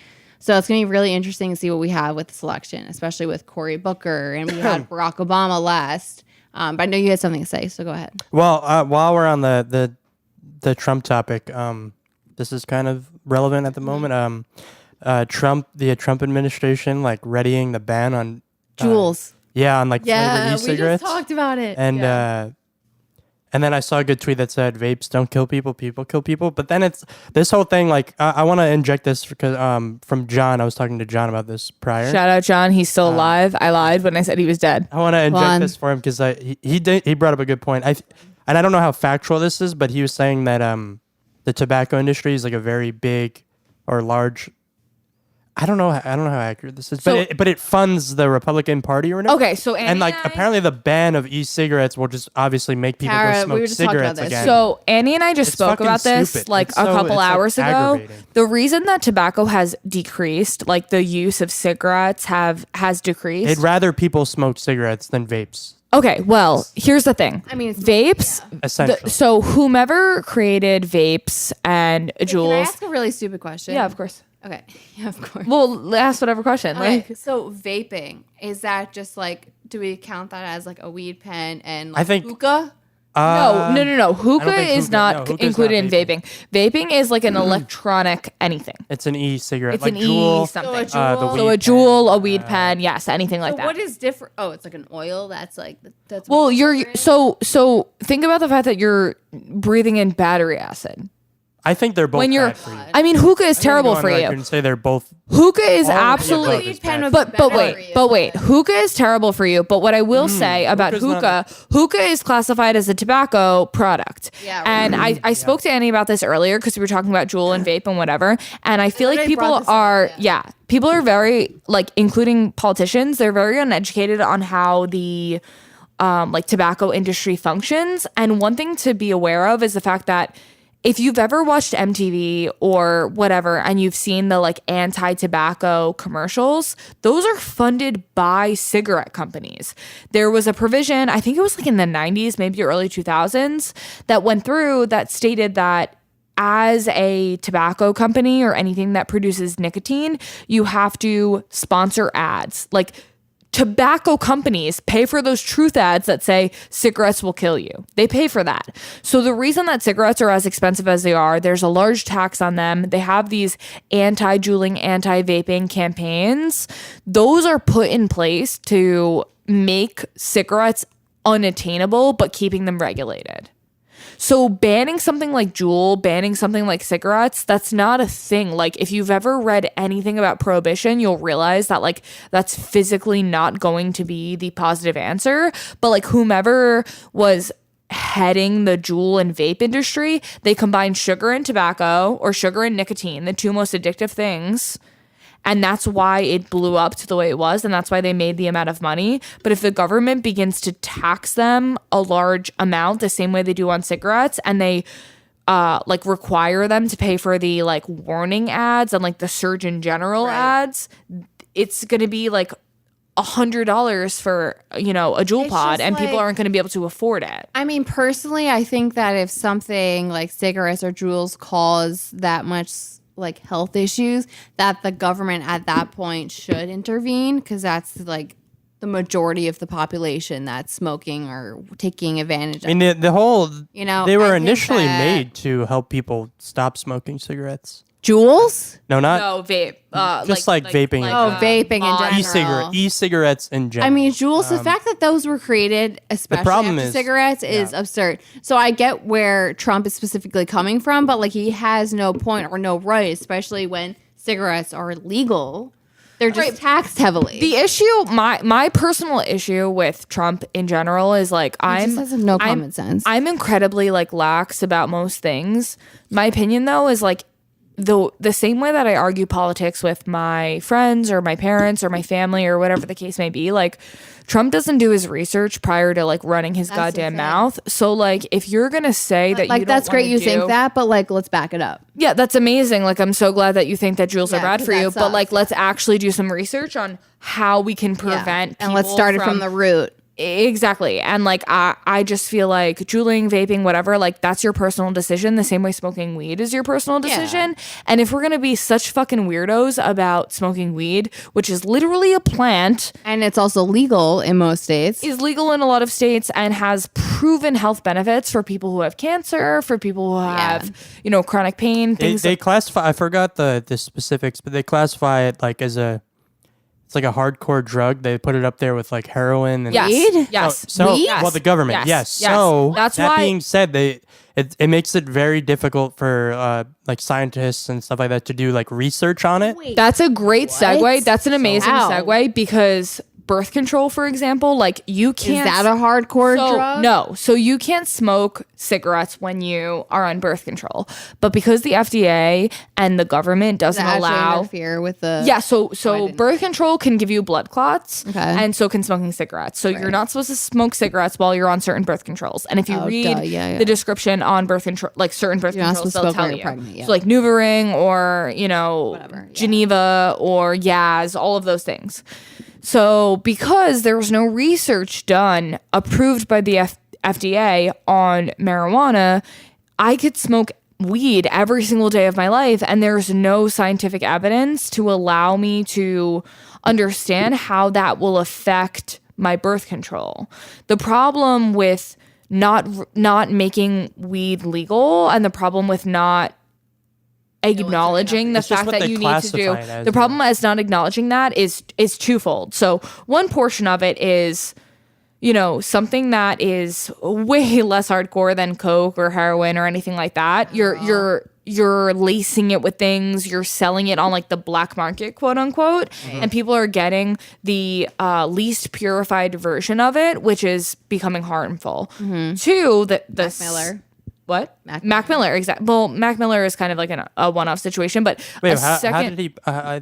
So it's going to be really interesting to see what we have with the selection, especially with Cory Booker, and we had Barack Obama last. But I know you had something to say, so go ahead. Well, while we're on the Trump topic, this is kind of relevant at the moment. The Trump administration like readying the ban on Jules. on like flavored e-cigarettes. We just talked about it. And then I saw a good tweet that said vapes don't kill people, people kill people. But then it's this whole thing like I want to inject this because from John. I was talking to John about this prior. Shout out John, he's still alive. I lied when I said he was dead. I want to inject on. this for him because he brought up a good point. And I don't know how factual this is, but he was saying that the tobacco industry is like a very big or large I don't know how accurate this is, So- but it funds the Republican Party or whatever. Okay, so Annie and like and I- apparently the ban of e-cigarettes will just obviously make people Tara, go we smoke were just talking about cigarettes this. again. So Annie and I just It's spoke fucking about this stupid. like It's a so- couple it's, like, hours ago. aggravating. The reason that tobacco has decreased, like the use of cigarettes has decreased. They'd rather people smoke cigarettes than vapes. Okay, well, here's the thing. I mean, it's- vapes. Essentially. So whomever created vapes and Can I Juuls. ask a really stupid question? Yeah, of course. Okay. Yeah, of course. Well, ask whatever question. Okay, Like, so vaping, is that just like, do we count that as like a weed pen and like I think- hookah? no. Hookah think is hookah- not no, hookah's included not in vaping. Vaping is like an electronic anything. It's an e-cigarette. It's like an Juul, something. So a the Juul? So a weed Juul, a weed pen, yes, anything like So that. what is different? Oh, it's like an oil that's like, that's Well, what's you're different? so think about the fact that you're breathing in battery acid. I think they're both When you're, bad for you. I mean, hookah is I'm gonna terrible go on for record you. and say they're both. Hookah is All of the absolutely. above is Weed pen bad. with But battery is wait, hookah is terrible for you. But what I will say about hookah's hookah, not- hookah is classified as a tobacco product. Yeah, And I spoke to Annie about this earlier because we were talking about Juul and vape and whatever. And I feel like literally people brought this up, are yeah. people are very like, including politicians, they're very uneducated on how the like tobacco industry functions. And one thing to be aware of is the fact that if you've ever watched MTV or whatever and you've seen the like anti-tobacco commercials, those are funded by cigarette companies. There was a provision, I think it was like in the 90s, maybe early 2000s, that went through that stated that as a tobacco company or anything that produces nicotine, you have to sponsor ads. Like tobacco companies pay for those truth ads that say cigarettes will kill you. They pay for that. So the reason that cigarettes are as expensive as they are, there's a large tax on them. They have these anti-juuling, anti-vaping campaigns. Those are put in place to make cigarettes unattainable, but keeping them regulated. So banning something like Juul, banning something like cigarettes, that's not a thing. Like if you've ever read anything about prohibition, you'll realize that like that's physically not going to be the positive answer. But like whomever was heading the Juul and vape industry, they combined sugar and tobacco or sugar and nicotine, the two most addictive things. And that's why it blew up to the way it was. And that's why they made the amount of money. But if the government begins to tax them a large amount, the same way they do on cigarettes, and they like require them to pay for the like warning ads and like the Surgeon General ads, it's going to be like $100 for, you know, a Juul It's pod, just and people like- aren't going to be able to afford it. I mean, personally, I think that if something like cigarettes or Juuls cause that much like health issues, that the government at that point should intervene, because that's like the majority of the population that's smoking or taking advantage of. I mean, the whole. You know, they I were think initially that- made to help people stop smoking cigarettes. Juuls? No, not No, vape. just like vaping. Oh, vaping in general. E-cigarettes in general. I mean, Juuls, the fact that those were created, especially problem after is- cigarettes, is absurd. So I get where Trump is specifically coming from, but like he has no point or no right, especially when cigarettes are legal. They're just taxed heavily. The issue, my personal issue with Trump in general is like just has no I'm- common sense. I'm incredibly like lax about most things. My opinion though is like the same way that I argue politics with my friends or my parents or my family or whatever the case may be, like Trump doesn't do his research prior to like running his That's the goddamn thing. mouth. So like if you're gonna say that you like don't that's great wanna you do- think that, but like let's back it up. yeah, that's amazing. Like, I'm so glad that you think that Juuls are Yeah, bad 'cause for you. that But like, sucks, let's actually do some research on how we can prevent. and let's people start it from the root. Exactly. And like, I just feel like juuling, vaping, whatever, like that's your personal decision. The same way smoking weed is your personal decision. And if we're gonna be such fucking weirdos about smoking weed, which is literally a plant, And it's also legal in most states. is legal in a lot of states and has proven health benefits for people who have cancer, for people who have, you know, chronic pain, they, things they classify. I forgot the specifics, but they classify it like as it's like a hardcore drug. They put it up there with like heroin and Yes. Weed? Yes. So, Weed? well, the government, Yes. yes. Yes. So That's that why- being said, it makes it very difficult for like scientists and stuff like that to do like research on it. That's a great segue. What? That's an amazing How? segue because birth control, for example, like you can't. Is that a hardcore drug? No. So you can't smoke cigarettes when you are on birth control. But because the FDA and the government doesn't Does it actually allow. interfere with the. Yeah, so birth control can give you blood clots, Okay. and so can smoking cigarettes. So you're not supposed to smoke cigarettes while you're on certain birth controls. And if you read yeah. the description on birth control, like certain birth You're not controls, supposed to they'll smoke tell while you. you're pregnant, yeah. So like NuvaRing or Whatever, yeah. Geneva or Yaz, all of those things. So because there was no research done approved by the FDA on marijuana, I could smoke weed every single day of my life, and there's no scientific evidence to allow me to understand how that will affect my birth control. The problem with not making weed legal, and the problem with not acknowledging the It's just fact what that they you need to do classify it as, the problem as not acknowledging that is twofold. So one portion of it is, something that is way less hardcore than coke or heroin or anything like that. You're lacing it with things, you're selling it on like the black market, quote unquote, and people are getting the least purified version of it, which is becoming harmful. Two, the Mac Miller. What? Mac Miller, exactly. Well, Mac Miller is kind of like a one-off situation, but Wait, a how second, did he?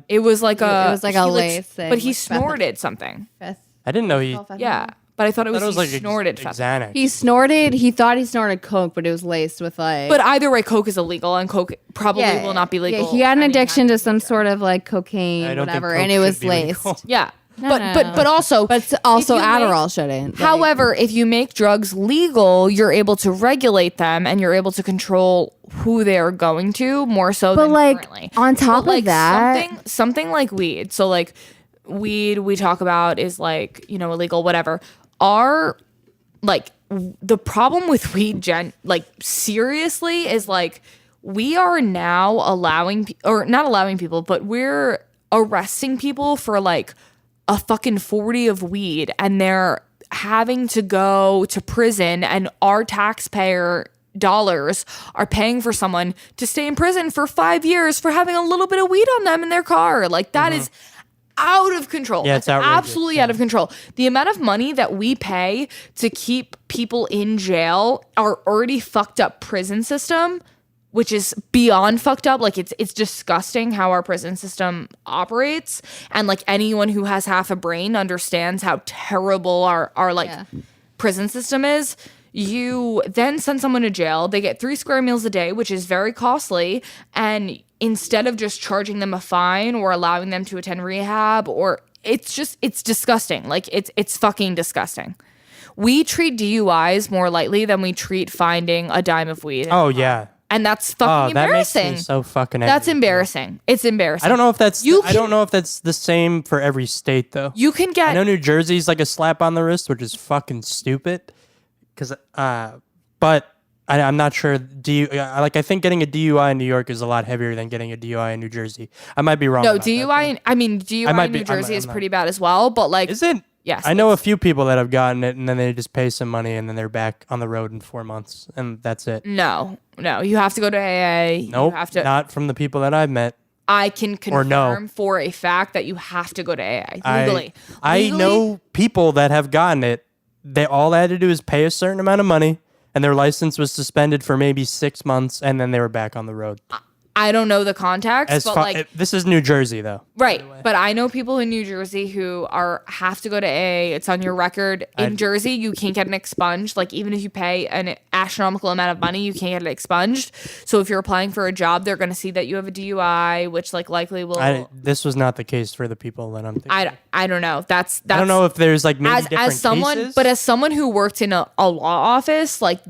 it was like a lace thing but he with snorted something. I didn't know he. Yeah, but I thought it was, That was he like snorted fentanyl. Xanax. He thought he snorted coke, but it was laced with like. But either way, coke is illegal, and coke probably will not be legal. Yeah, he had an anytime addiction in to the some future. sort of like cocaine, I don't think whatever, coke and it should was be laced. legal. Yeah, No, but also But also if you make- Adderall shouldn't. Like, However, if you make drugs legal, you're able to regulate them and you're able to control who they are going to more so But than like currently. on top But, like, of that, something like weed. So like weed we talk about is like, illegal, whatever. The problem with weed seriously is like we are now not allowing people, but we're arresting people for like a fucking 40 of weed, and they're having to go to prison, and our taxpayer dollars are paying for someone to stay in prison for 5 years for having a little bit of weed on them in their car. Like that is out of control. Yeah, it's That's outrageous, absolutely yeah. out of control. The amount of money that we pay to keep people in jail, our already fucked up prison system, which is beyond fucked up. Like it's disgusting how our prison system operates. And like anyone who has half a brain understands how terrible our prison system is. You then send someone to jail. They get 3 square meals a day, which is very costly. And instead of just charging them a fine or allowing them to attend rehab, it's disgusting. Like it's fucking disgusting. We treat DUIs more lightly than we treat finding a dime of weed. Oh yeah. And that's fucking That makes embarrassing. me so fucking. That's angry. embarrassing. It's embarrassing. I don't know if that's. You I don't know if that's the same for every state though. You can I get know New Jersey's like a slap on the wrist, which is fucking stupid. But I'm not sure. I think getting a DUI in New York is a lot heavier than getting a DUI in New Jersey. I might be wrong. no about that, DUI. though. I mean DUI in New Jersey is pretty bad as well. But like, Is it? yes, I know a few people that have gotten it, and then they just pay some money, and then they're back on the road in 4 months, and that's it. No, you have to go to AA. Nope, You have to. not from the people that I've met. I can Or no. confirm for a fact that you have to go to AA legally. I know people that have gotten it. All they had to do is pay a certain amount of money, and their license was suspended for maybe 6 months, and then they were back on the road. I don't know the context, but This is New Jersey, though. right. But I know people in New Jersey who have to go to AA. It's on your record. In Jersey, you can't get it expunged. Like even if you pay an astronomical amount of money, you can't get it expunged. So if you're applying for a job, they're going to see that you have a DUI, which like likely will. This was not the case for the people that I'm thinking. I don't know. That's I don't know if there's like maybe different as someone, cases. but as someone who worked in a law office, like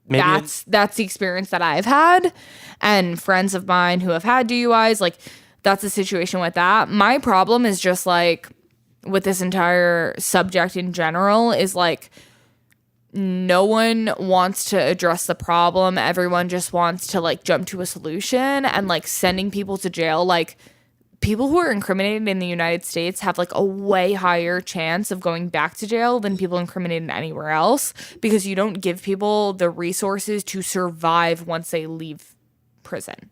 Maybe that's the experience that I've had, and friends of mine who have had DUIs, like that's the situation with that. My problem is just like with this entire subject in general is like no one wants to address the problem. Everyone just wants to like jump to a solution, and like sending people to jail, like people who are incriminated in the United States have like a way higher chance of going back to jail than people incriminated anywhere else, because you don't give people the resources to survive once they leave prison.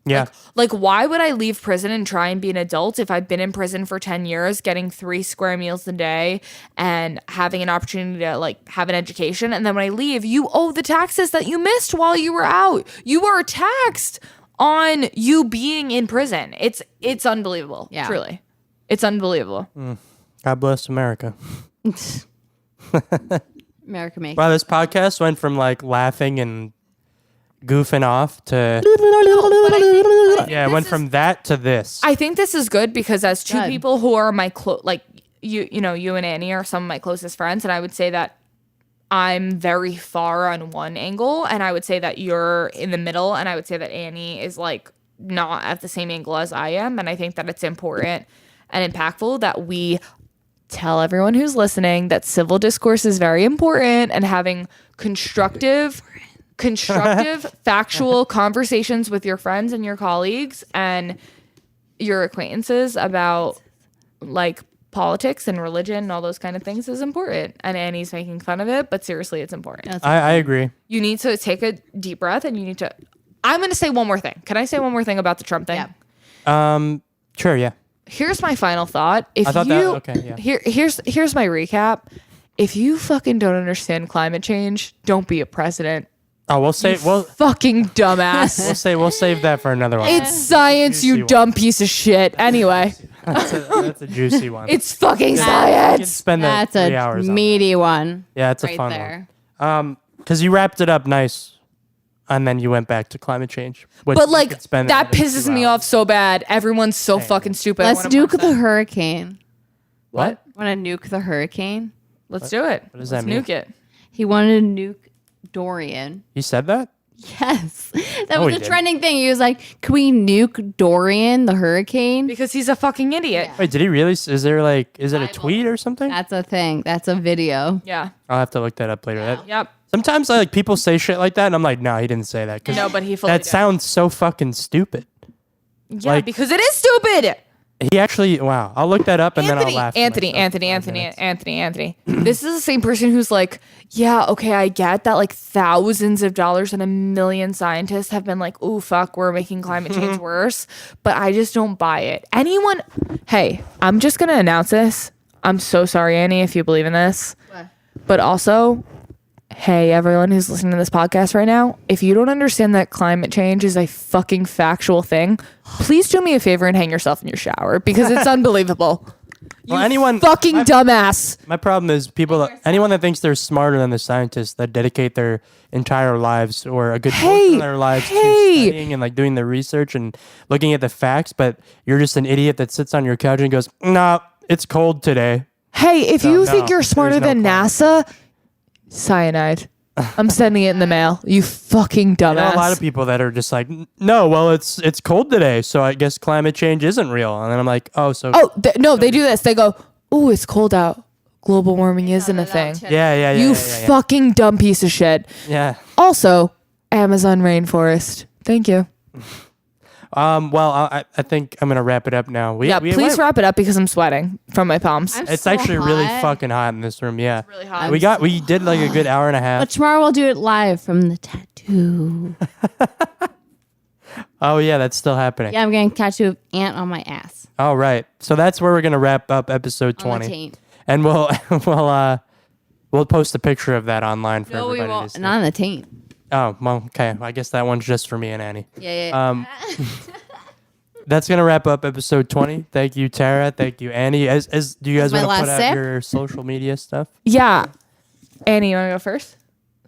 Yeah. Like, why would I leave prison and try and be an adult if I've been in prison for 10 years, getting 3 square meals a day and having an opportunity to like have an education? And then when I leave, you owe the taxes that you missed while you were out. You are taxed on you being in prison. It's unbelievable. Yeah. Truly. It's unbelievable. God bless America. America makes. Wow, this podcast went from like laughing and goofing off to yeah, it went from that to this. I think this is good because as two Good. people who are my like you know, you and Annie are some of my closest friends, and I would say that I'm very far on one angle, and I would say that you're in the middle, and I would say that Annie is like not at the same angle as I am, and I think that it's important and impactful that we tell everyone who's listening that civil discourse is very important, and having constructive factual conversations with your friends and your colleagues and your acquaintances about like politics and religion and all those kind of things is important. And Annie's making fun of it, but seriously, it's important. I agree. You need to take a deep breath, and you need to. I'm going to say one more thing. Can I say one more thing about the Trump thing? Yeah. Sure, yeah. Here's my final thought. If I thought you okay, yeah. here's my recap. If you fucking don't understand climate change, don't be a president. Oh, we'll Fucking dumbass. we'll save that for another one. It's science, Juicy you one. dumb piece of shit. Anyway, That's a juicy one. it's fucking You can science. spend That's 3 a hours on meaty one. that. Yeah, it's a right fun there. one. Because you wrapped it up nice, and then you went back to climate change. Which But you like could spend that another pisses 2 me hours. off so bad. Everyone's so fucking stupid. I Let's wanna nuke punch the them. hurricane. What? Want to nuke the hurricane? Let's do it. does Let's that mean? nuke it. He wanted to nuke Dorian. You said that? Yes. That No, was he a didn't. trending thing. He was like, can we nuke Dorian, the hurricane? Because he's a fucking idiot. Wait, did he really? Is it a tweet or something? That's a thing. That's a video. Yeah. I'll have to look that up later. Yep. Sometimes like people say shit like that, and I'm like, no, he didn't say that. 'Cause No, but he fully that did. sounds so fucking stupid. Yeah, like- because it is stupid. He actually, wow. I'll look that up and then I'll laugh. to Anthony. This is the same person who's like, yeah, okay, I get that like thousands of dollars and a million scientists have been like, ooh, fuck, we're making climate change worse. But I just don't buy it. Hey, I'm just going to announce this. I'm so sorry, Annie, if you believe in this. What? But also, hey, everyone who's listening to this podcast right now, if you don't understand that climate change is a fucking factual thing, please do me a favor and hang yourself in your shower because it's unbelievable. Well, anyone Fucking dumbass. My problem is anyone that thinks they're smarter than the scientists that dedicate their entire lives or a good portion of their lives to studying and like doing the research and looking at the facts, but you're just an idiot that sits on your couch and goes, nah, it's cold today. Hey, if So, you no, think you're smarter there's no than climate. NASA, cyanide. I'm sending it in the mail. You fucking I know dumbass. a lot of people that are just like, no, well, it's cold today, so I guess climate change isn't real. And then I'm like, oh, so No, they do this. They go, oh, it's cold out. Global warming isn't a thing. yeah. You fucking dumb piece of shit. Yeah. Also, Amazon rainforest. Thank you. Well, I think I'm gonna wrap it up now. Please wrap it up because I'm sweating from my palms. It's so actually really hot. fucking hot in this room. Yeah. really hot. We did like a good hour and a half. But tomorrow we'll do it live from the tattoo. Oh yeah, that's still happening. Yeah, I'm getting a tattoo of ant on my ass. All right. So that's where we're gonna wrap up episode On the 20, taint. and we'll post a picture of that online for No, we everybody to won't. see. Not on the taint. Oh, well, okay. I guess that one's just for me and Annie. Yeah. That's gonna wrap up episode 20. Thank you, Tara. Thank you, Annie. As do you guys That's my want to put last out sip? your social media stuff? Yeah. Annie, you want to go first?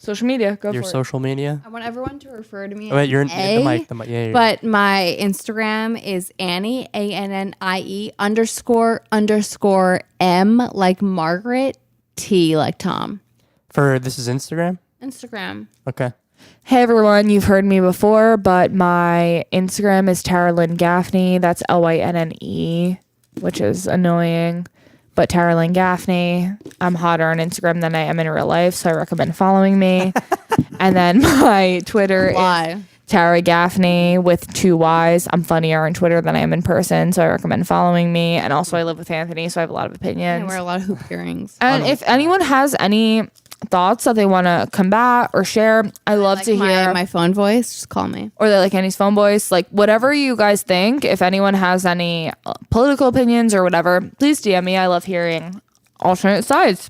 Social media. Go Your for social media? I want everyone to refer to me. Oh, wait, as you're A, the mic. The mic. Yeah. But my Instagram is Annie ANNIE __ M like Margaret, T like Tom. This is Instagram. Instagram. Okay. Hey everyone, you've heard me before, but my Instagram is Tara Lynn Gaffney. That's LYNNE, which is annoying. But Tara Lynn Gaffney, I'm hotter on Instagram than I am in real life, so I recommend following me. And then my Twitter Why? is Tara Gaffney with 2 Y's. I'm funnier on Twitter than I am in person, so I recommend following me. And also, I live with Anthony, so I have a lot of I opinions. wear a lot of hoop earrings. And if anyone has any thoughts that they want to combat or share, I love to hear. My phone voice, just call me. Or they like Annie's phone voice, like whatever you guys think. If anyone has any political opinions or whatever, please DM me. I love hearing alternate sides.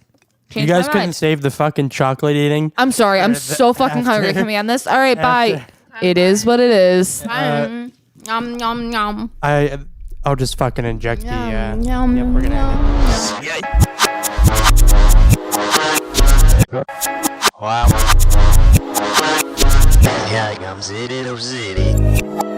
You Change guys my couldn't mind. save the fucking chocolate eating. I'm sorry. I'm so fucking hungry. Can we end this? All right, bye. It is what it is. Yum, yum, yum. I'll just fucking inject the. Yum, Yep, we're gonna end it. Wow. Yeah, comes it, it'll city.